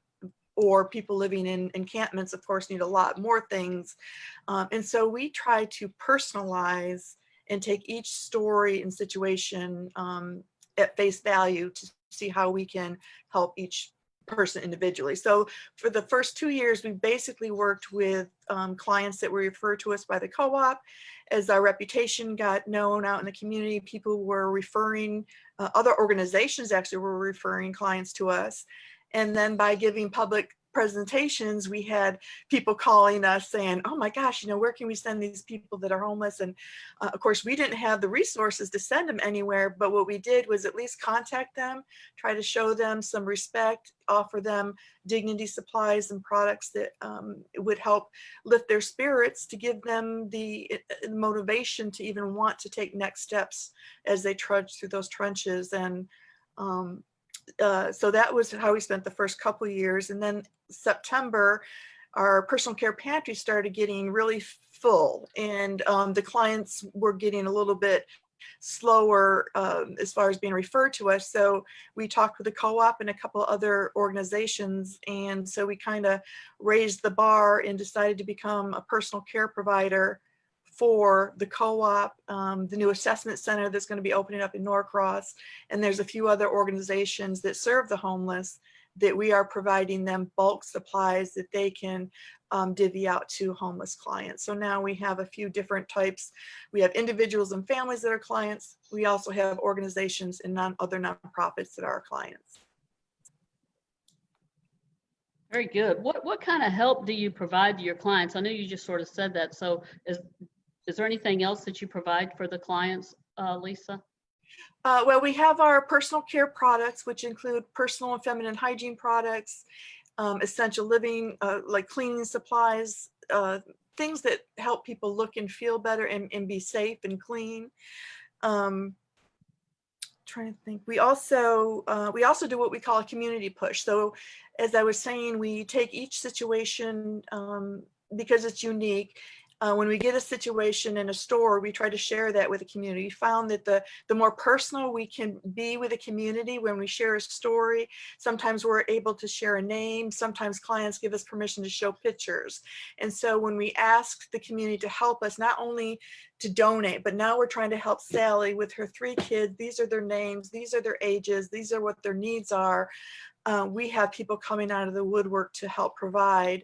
Speaker 6: or people living in encampments, of course, need a lot more things. And so we try to personalize and take each story and situation at face value to see how we can help each person individually. So for the first 2 years, we basically worked with clients that were referred to us by the co-op. As our reputation got known out in the community, people were referring, other organizations actually were referring clients to us. And then by giving public presentations, we had people calling us saying, oh my gosh, where can we send these people that are homeless? And of course, we didn't have the resources to send them anywhere, but what we did was at least contact them, try to show them some respect, offer them dignity supplies and products that would help lift their spirits, to give them the motivation to even want to take next steps as they trudge through those trenches. And So that was how we spent the first couple of years. And then September, our personal care pantry started getting really full, and the clients were getting a little bit slower as far as being referred to us. So we talked with the co-op and a couple other organizations. And so we kind of raised the bar and decided to become a personal care provider for the co-op, the new assessment center that's going to be opening up in Norcross. And there's a few other organizations that serve the homeless that we are providing them bulk supplies that they can divvy out to homeless clients. So now we have a few different types. We have individuals and families that are clients. We also have organizations and other nonprofits that are our clients.
Speaker 2: Very good. What kind of help do you provide to your clients? I know you just sort of said that. So is there anything else that you provide for the clients, Lisa?
Speaker 6: Well, we have our personal care products, which include personal and feminine hygiene products, essential living, like cleaning supplies, things that help people look and feel better and be safe and clean. Trying to think, we also do what we call a community push. So as I was saying, we take each situation because it's unique. When we get a situation in a store, we try to share that with the community. We found that the more personal we can be with the community when we share a story, sometimes we're able to share a name, sometimes clients give us permission to show pictures. And so when we ask the community to help us, not only to donate, but now we're trying to help Sally with her 3 kids. These are their names, these are their ages, these are what their needs are. We have people coming out of the woodwork to help provide.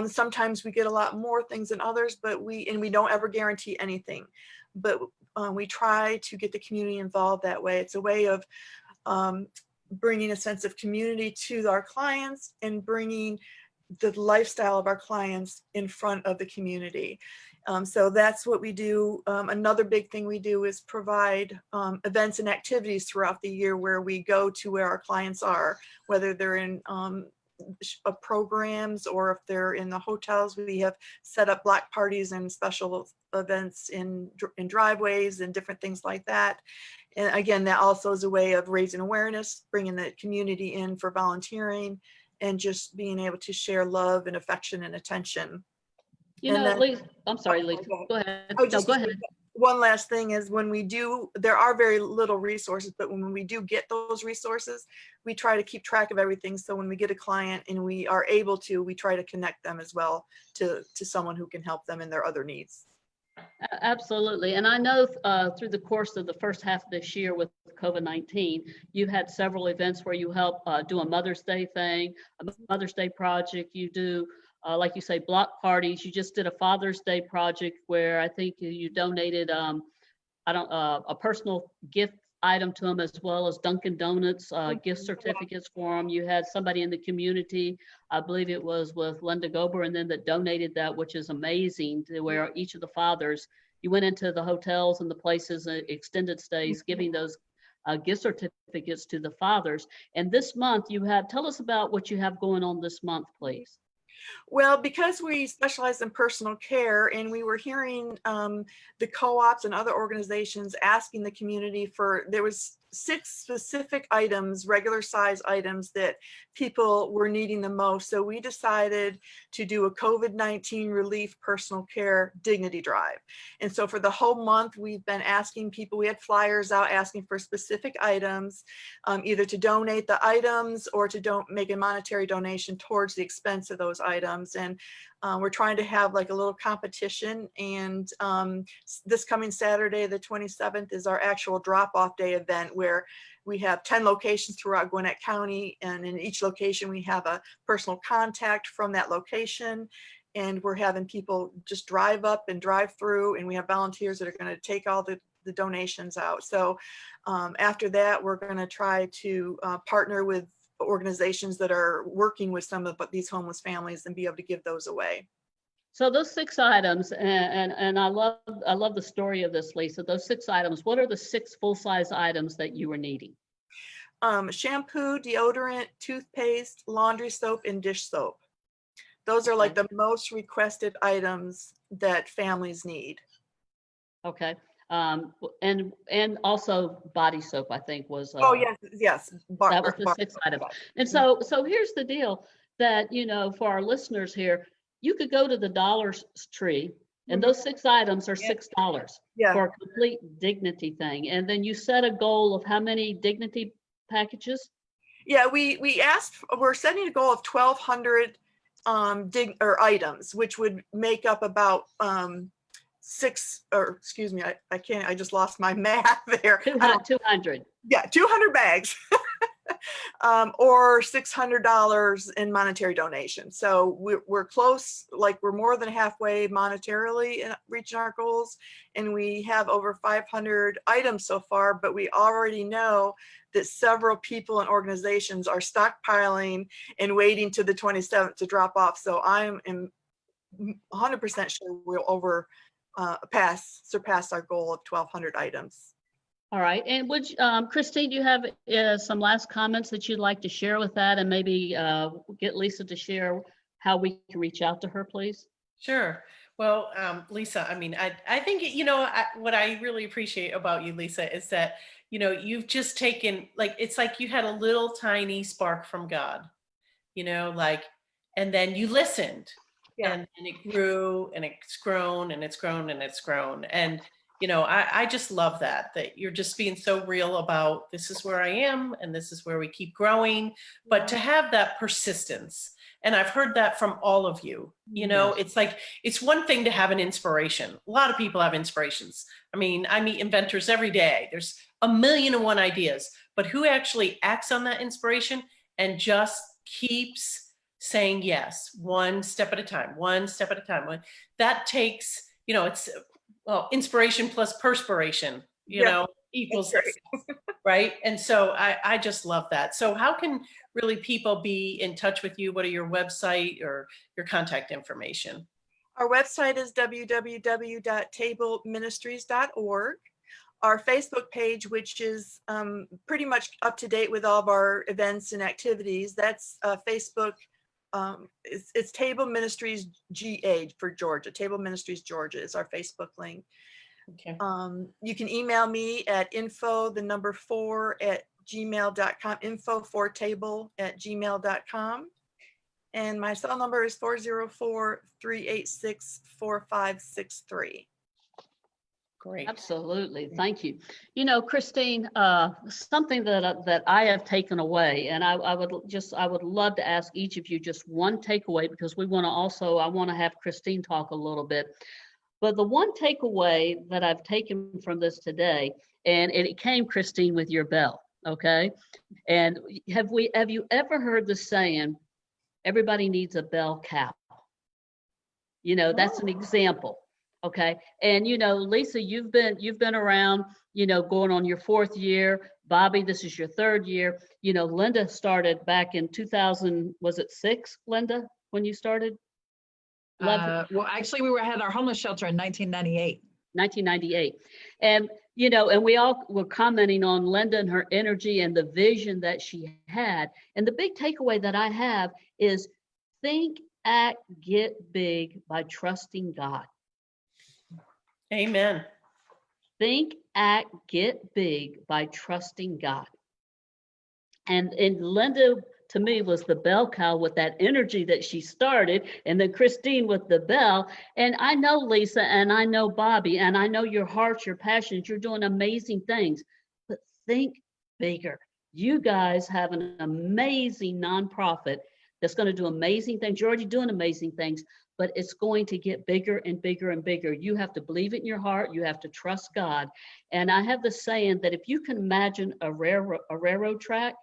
Speaker 6: Sometimes we get a lot more things than others, but we don't ever guarantee anything. But we try to get the community involved that way. It's a way of bringing a sense of community to our clients and bringing the lifestyle of our clients in front of the community. So that's what we do. Another big thing we do is provide events and activities throughout the year where we go to where our clients are, whether they're in programs or if they're in the hotels. We have set up block parties and special events in driveways and different things like that. And again, that also is a way of raising awareness, bringing the community in for volunteering, and just being able to share love and affection and attention.
Speaker 2: You know, Lisa, I'm sorry, Lisa, go ahead. No, go ahead.
Speaker 6: One last thing is when we do, there are very little resources, but when we do get those resources, we try to keep track of everything. So when we get a client and we are able to, we try to connect them as well to someone who can help them in their other needs.
Speaker 2: Absolutely. And I know through the course of the first half of this year with COVID-19, you've had several events where you help do a Mother's Day thing, a Mother's Day project. You do, like you say, block parties. You just did a Father's Day project where I think you donated a personal gift item to them, as well as Dunkin' Donuts gift certificates for them. You had somebody in the community, I believe it was with Linda Gober, and then that donated that, which is amazing, to where each of the fathers, you went into the hotels and the places, extended stays, giving those gift certificates to the fathers. And this month tell us about what you have going on this month, please.
Speaker 6: Well, because we specialize in personal care, and we were hearing the co-ops and other organizations asking the community for, there was 6 specific items, regular size items that people were needing the most. So we decided to do a COVID-19 relief personal care dignity drive. And so for the whole month, we've been asking people, we had flyers out asking for specific items, either to donate the items or to make a monetary donation towards the expense of those items. And we're trying to have like a little competition, and this coming Saturday, the 27th, is our actual drop-off day event where we have 10 locations throughout Gwinnett County, and in each location we have a personal contact from that location, and we're having people just drive up and drive through, and we have volunteers that are going to take all the donations out. So after that, we're going to try to partner with organizations that are working with some of these homeless families and be able to give those away.
Speaker 2: So those 6 items, and I love the story of this, Lisa. Those 6 items, what are the 6 full-size items that you were needing?
Speaker 6: Shampoo, deodorant, toothpaste, laundry soap, and dish soap. Those are like the most requested items that families need.
Speaker 2: Okay. And also body soap, I think was.
Speaker 6: Oh, yes, yes.
Speaker 2: That was the 6 items. And so here's the deal that, for our listeners here, you could go to the Dollar Tree and those 6 items are $6
Speaker 6: Yeah.
Speaker 2: for a complete dignity thing. And then you set a goal of how many dignity packages?
Speaker 6: Yeah, we're setting a goal of 1,200 items, which would make up about I just lost my math there.
Speaker 2: 200.
Speaker 6: Yeah, 200 bags. Or $600 in monetary donation. So we're close, like we're more than halfway monetarily in reaching our goals. And we have over 500 items so far, but we already know that several people and organizations are stockpiling and waiting to the 27th to drop off. So I'm 100% sure we'll surpass our goal of 1,200 items.
Speaker 2: All right. And Christine, do you have some last comments that you'd like to share with that, and maybe get Lisa to share how we can reach out to her, please?
Speaker 3: Sure. Well, Lisa, I mean, I think, what I really appreciate about you, Lisa, is that, you've just taken, it's like you had a little tiny spark from God, and then you listened.
Speaker 6: Yeah.
Speaker 3: And it grew and it's grown and it's grown and it's grown. And, I just love that you're just being so real about this is where I am and this is where we keep growing, but to have that persistence. And I've heard that from all of you, It's like, it's one thing to have an inspiration. A lot of people have inspirations. I mean, I meet inventors every day. There's 1,000,001 ideas, but who actually acts on that inspiration and just keeps saying yes, one step at a time, one step at a time. That takes, it's, well, inspiration plus perspiration, equals success, right? And so I just love that. So how can really people be in touch with you? What are your website or your contact information?
Speaker 6: Our website is www.tableministries.org. Our Facebook page, which is pretty much up to date with all of our events and activities, that's Facebook. It's Table Ministries GA for Georgia. Table Ministries Georgia is our Facebook link.
Speaker 3: Okay.
Speaker 6: You can email me at info4@gmail.com, info4table@gmail.com. And my cell number is 404-386-4563.
Speaker 3: Great.
Speaker 2: Absolutely. Thank you. Christine, something that I have taken away, and I would love to ask each of you just one takeaway, because I want to have Christine talk a little bit. But the one takeaway that I've taken from this today, and it came, Christine, with your bell, okay? And have you ever heard the saying, everybody needs a bell cow? That's an example. Okay. And, Lisa, you've been around, going on your 4th year. Bobby, this is your 3rd year. Linda started back in 2000, was it 6, Linda, when you started?
Speaker 5: Well, actually, we had our homeless shelter in 1998.
Speaker 2: 1998. And, and we all were commenting on Linda and her energy and the vision that she had. And the big takeaway that I have is think, act, get big by trusting God.
Speaker 3: Amen.
Speaker 2: Think, act, get big by trusting God. And Linda, to me, was the bell cow with that energy that she started, and then Christine with the bell. And I know Lisa, and I know Bobby, and I know your hearts, your passions, you're doing amazing things, but think bigger. You guys have an amazing nonprofit that's going to do amazing things. You're already doing amazing things, but it's going to get bigger and bigger and bigger. You have to believe it in your heart. You have to trust God. And I have the saying that if you can imagine a railroad track,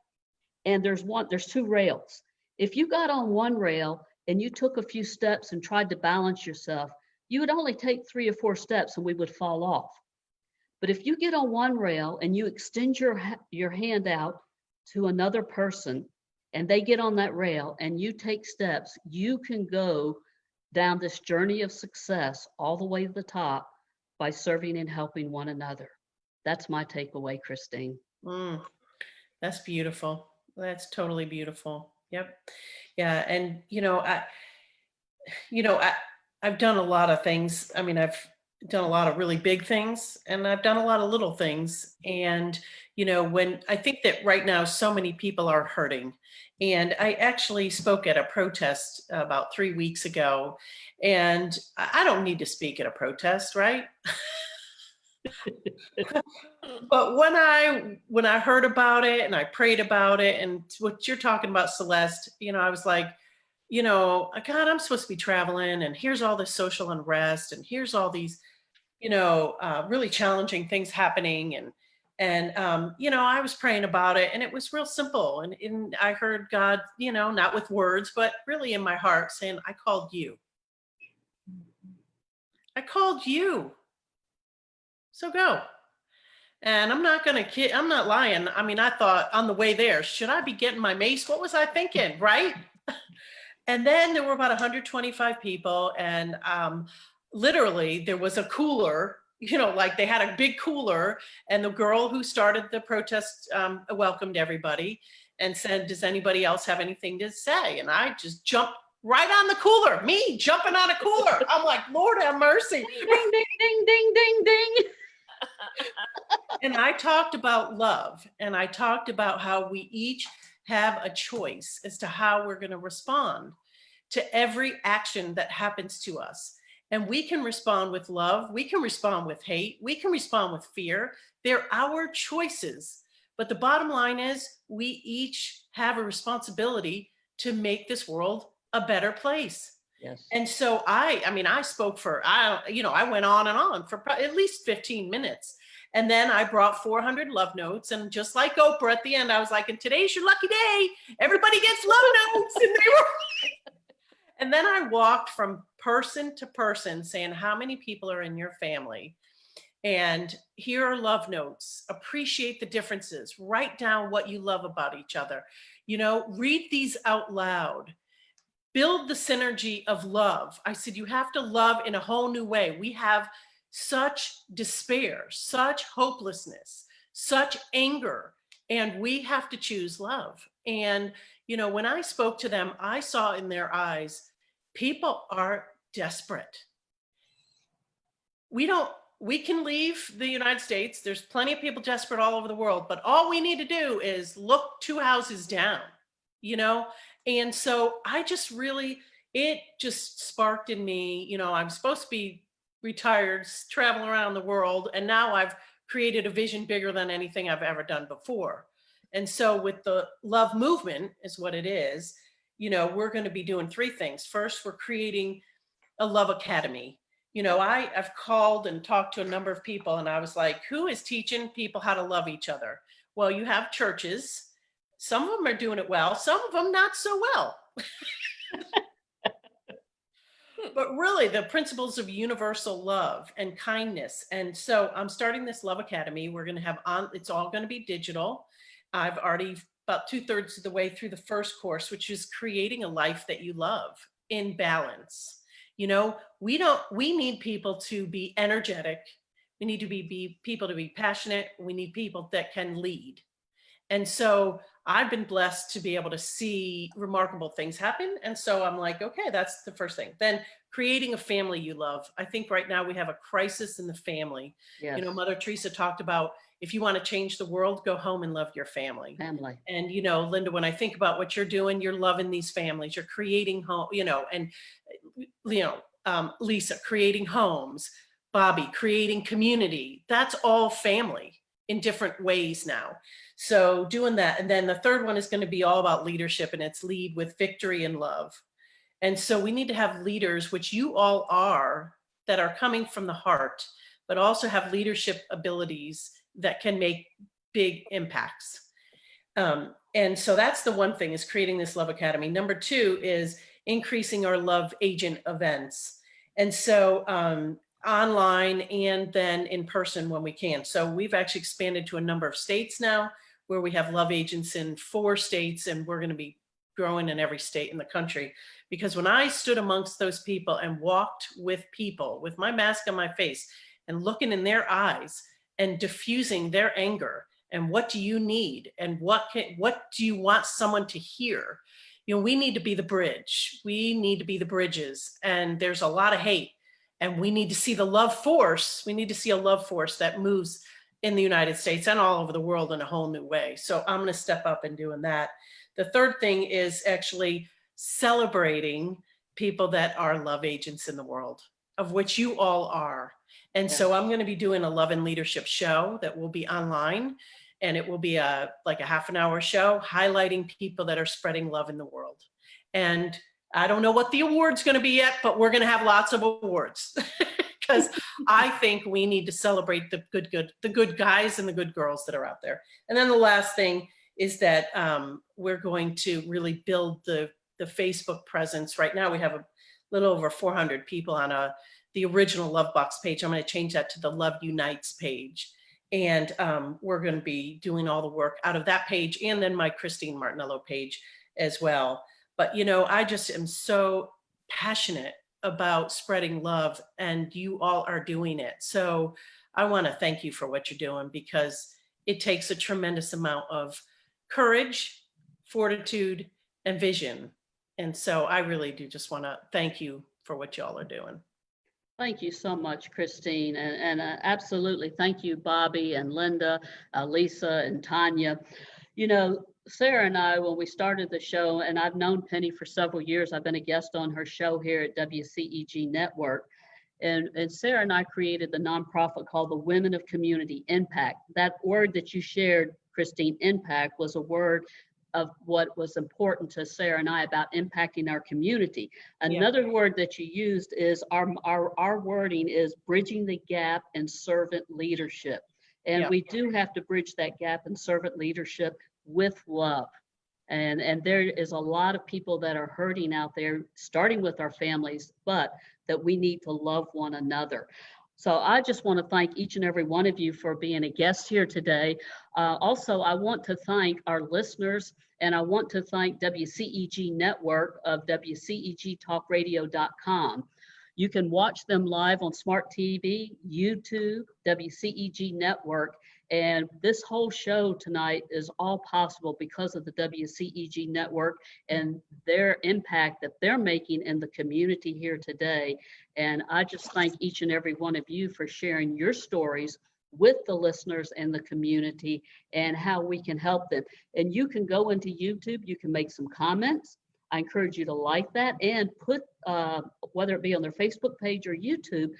Speaker 2: and there's 2 rails. If you got on one rail and you took a few steps and tried to balance yourself, you would only take 3 or 4 steps and we would fall off. But if you get on one rail and you extend your hand out to another person and they get on that rail and you take steps, you can go down this journey of success all the way to the top by serving and helping one another. That's my takeaway, Christine.
Speaker 3: That's beautiful. That's totally beautiful. Yep. Yeah. And, I've done a lot of things. I mean, I've done a lot of really big things, and I've done a lot of little things. And, when I think that right now so many people are hurting. And I actually spoke at a protest about 3 weeks ago, and I don't need to speak at a protest, right? But when I heard about it and I prayed about it, and what you're talking about, Celeste, I was like, God, I'm supposed to be traveling, and here's all this social unrest, and here's all these, really challenging things happening. And I was praying about it, and it was real simple. And I heard God, not with words, but really in my heart saying, I called you. I called you. So go. And I'm not going to kid, I'm not lying. I mean, I thought on the way there, should I be getting my mace? What was I thinking? Right. And then there were about 125 people, and literally there was a cooler, like they had a big cooler, and the girl who started the protest welcomed everybody and said, does anybody else have anything to say? And I just jumped right on the cooler, me jumping on a cooler. I'm like, Lord have mercy.
Speaker 2: Ding, ding, ding, ding, ding, ding.
Speaker 3: And I talked about love, and I talked about how we each have a choice as to how we're going to respond to every action that happens to us. And we can respond with love. We can respond with hate. We can respond with fear. They're our choices. But the bottom line is we each have a responsibility to make this world a better place.
Speaker 2: Yes.
Speaker 3: And so I spoke for, I went on and on for at least 15 minutes. And then I brought 400 love notes. And just like Oprah at the end, I was like, and today's your lucky day. Everybody gets love notes. And they were, and then I walked from person to person saying, how many people are in your family? And here are love notes. Appreciate the differences. Write down what you love about each other. Read these out loud. Build the synergy of love. I said, you have to love in a whole new way. We have such despair, such hopelessness, such anger, and we have to choose love. And, when I spoke to them, I saw in their eyes, people are desperate. We can leave the United States. There's plenty of people desperate all over the world, but all we need to do is look 2 houses down, And so it just sparked in me, I'm supposed to be retired, traveling around the world. And now I've created a vision bigger than anything I've ever done before. And so with the love movement is what it is, we're going to be doing 3 things. First, we're creating a love academy. I've called and talked to a number of people, and I was like, who is teaching people how to love each other? Well, you have churches. Some of them are doing it well, some of them not so well. But really, the principles of universal love and kindness. And so I'm starting this Love Academy. We're going to have it's all going to be digital. I've already about 2/3 of the way through the first course, which is creating a life that you love in balance. We need people to be energetic. We need to be people to be passionate. We need people that can lead. And so I've been blessed to be able to see remarkable things happen. And so I'm like, okay, that's the first thing. Then creating a family you love. I think right now we have a crisis in the family.
Speaker 2: Yes.
Speaker 3: Mother Teresa talked about, if you want to change the world, go home and love your family. And, Linda, when I think about what you're doing, you're loving these families, you're creating home, and, Lisa, creating homes, Bobby, creating community. That's all family in different ways now. So doing that. And then the third one is going to be all about leadership, and it's lead with victory and love. And so we need to have leaders, which you all are, that are coming from the heart, but also have leadership abilities that can make big impacts. And so that's the one thing, is creating this Love Academy. Number 2 is increasing our love agent events. And so online and then in person when we can. So we've actually expanded to a number of states now, where we have love agents in 4 states, and we're going to be growing in every state in the country. Because when I stood amongst those people and walked with people with my mask on my face and looking in their eyes and diffusing their anger, and what do you need, and what do you want someone to hear? We need to be the bridge. We need to be the bridges. And there's a lot of hate. And we need to see the love force. We need to see a love force that moves in the United States and all over the world in a whole new way. So I'm going to step up and doing that. The third thing is actually celebrating people that are love agents in the world, of which you all are. And so I'm going to be doing a love and leadership show that will be online, and it will be like a half an hour show highlighting people that are spreading love in the world. And I don't know what the award's going to be yet, but we're going to have lots of awards because I think we need to celebrate the good guys and the good girls that are out there. And then the last thing is that we're going to really build the Facebook presence. Right now we have a little over 400 people on the original Love Box page. I'm going to change that to the Love Unites page. And we're going to be doing all the work out of that page and then my Christine Martinello page as well. But, you know, I just am so passionate about spreading love, and you all are doing it. So I want to thank you for what you're doing, because it takes a tremendous amount of courage, fortitude, and vision. And so I really do just want to thank you for what y'all are doing.
Speaker 2: Thank you so much, Christine. And absolutely, thank you, Bobby and Linda, Lisa and Tanya. You know, Sarah and I, when we started the show, and I've known Penny for several years, I've been a guest on her show here at WCEG Network. And Sarah and I created the nonprofit called the Women of Community Impact. That word that you shared, Christine, impact, was a word of what was important to Sarah and I about impacting our community. Another word that you used is our wording is bridging the gap in servant leadership. And we do have to bridge that gap in servant leadership with love. And there is a lot of people that are hurting out there, starting with our families, but that we need to love one another. So I just want to thank each and every one of you for being a guest here today. Also, I want to thank our listeners, and I want to thank WCEG Network of WCEGTalkRadio.com. You can watch them live on Smart TV, YouTube, WCEG Network. And this whole show tonight is all possible because of the WCEG Network and their impact that they're making in the community here today. And I just thank each and every one of you for sharing your stories with the listeners and the community and how we can help them. And you can go into YouTube, you can make some comments. I encourage you to like that and put, whether it be on their Facebook page or YouTube,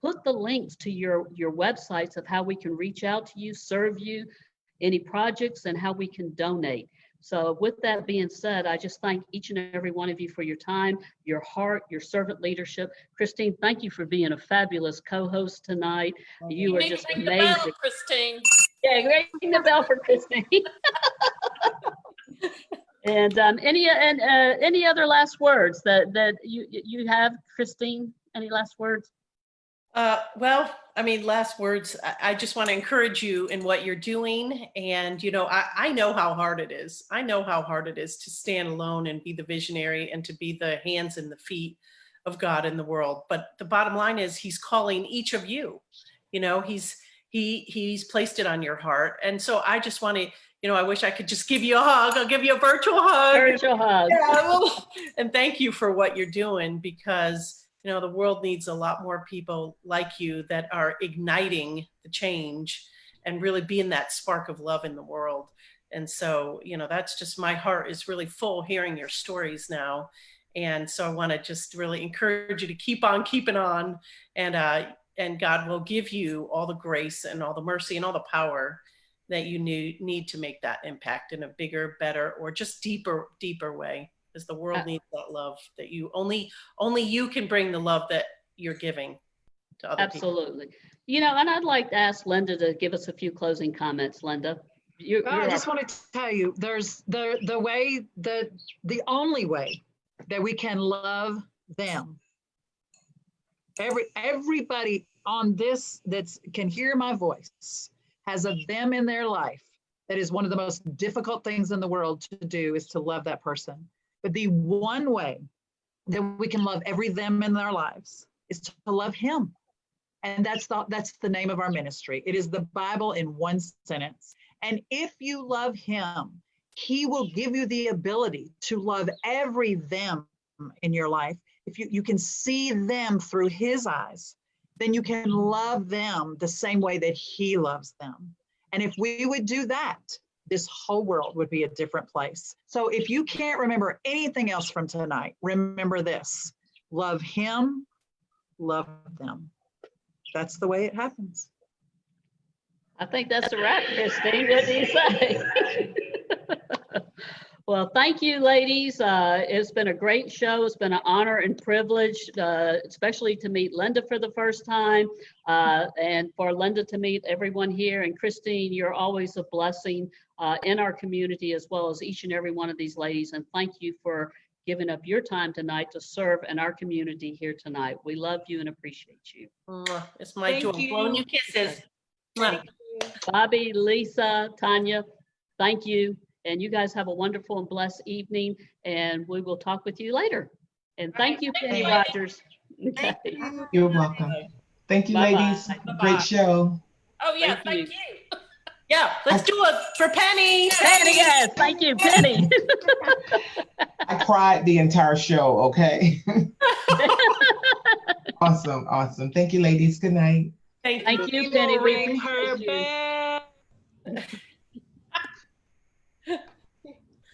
Speaker 2: put the links to your websites of how we can reach out to you, serve you, any projects, and how we can donate. So with that being said, I just thank each and every one of you for your time, your heart, your servant leadership. Christine, thank you for being a fabulous co-host tonight. You are just
Speaker 7: Ring the bell,
Speaker 2: amazing.
Speaker 7: Christine.
Speaker 2: Yeah, ring the bell for Christine. And any other last words that you have, Christine? Any last words?
Speaker 3: Well, I mean, last words, I just want to encourage you in what you're doing. And, you know, I know how hard it is. I know how hard it is to stand alone and be the visionary and to be the hands and the feet of God in the world. But the bottom line is he's calling each of you, you know, he's placed it on your heart. And so I just want to, you know, I wish I could just give you a hug. I'll give you a virtual hug.
Speaker 2: Virtual hug.
Speaker 3: Yeah, and thank you for what you're doing, because you know, the world needs a lot more people like you that are igniting the change and really being that spark of love in the world. And so, you know, that's just, my heart is really full hearing your stories now. And so I want to just really encourage you to keep on keeping on, and God will give you all the grace and all the mercy and all the power that you need to make that impact in a bigger, better, or just deeper way. Because the world needs that love that you only you can bring, the love that you're giving to other people.
Speaker 2: Absolutely. You know, and I'd like to ask Linda to give us a few closing comments. Linda,
Speaker 5: I just want to tell you, there's the only way that we can love them. Everybody on this that can hear my voice has a them in their life. That is one of the most difficult things in the world to do, is to love that person. But the one way that we can love every them in their lives is to love him. And that's the name of our ministry. It is the Bible in one sentence. And if you love him, he will give you the ability to love every them in your life, if you can see them through his eyes, then you can love them the same way that he loves them. And if we would do that, this whole world would be a different place. So if you can't remember anything else from tonight, remember this: love him, love them. That's the way it happens.
Speaker 2: I think that's a wrap, Christine. What do you say? Well, thank you, ladies. It's been a great show. It's been an honor and privilege, especially to meet Linda for the first time, and for Linda to meet everyone here. And Christine, you're always a blessing in our community, as well as each and every one of these ladies. And thank you for giving up your time tonight to serve in our community here tonight. We love you and appreciate you.
Speaker 3: It's my
Speaker 5: Thank
Speaker 3: joy.
Speaker 5: you.
Speaker 3: Blowing you kisses. Mwah.
Speaker 2: Bobby, Lisa, Tanya, thank you. And you guys have a wonderful and blessed evening, and we will talk with you later. And thank you, Penny Rogers. Okay.
Speaker 1: You're welcome. Thank you,
Speaker 2: Bye-bye.
Speaker 1: ladies.
Speaker 7: Bye-bye.
Speaker 1: Great show.
Speaker 7: Oh, yeah,
Speaker 2: Thank
Speaker 7: thank
Speaker 2: you.
Speaker 7: you.
Speaker 3: Yeah, let's do it for Penny.
Speaker 2: Penny, yes, thank you, Penny.
Speaker 1: I cried the entire show, okay? Awesome, awesome. Thank you, ladies. Good night.
Speaker 2: Thank you, Penny. We
Speaker 5: Ring her
Speaker 2: appreciate you.
Speaker 5: bell.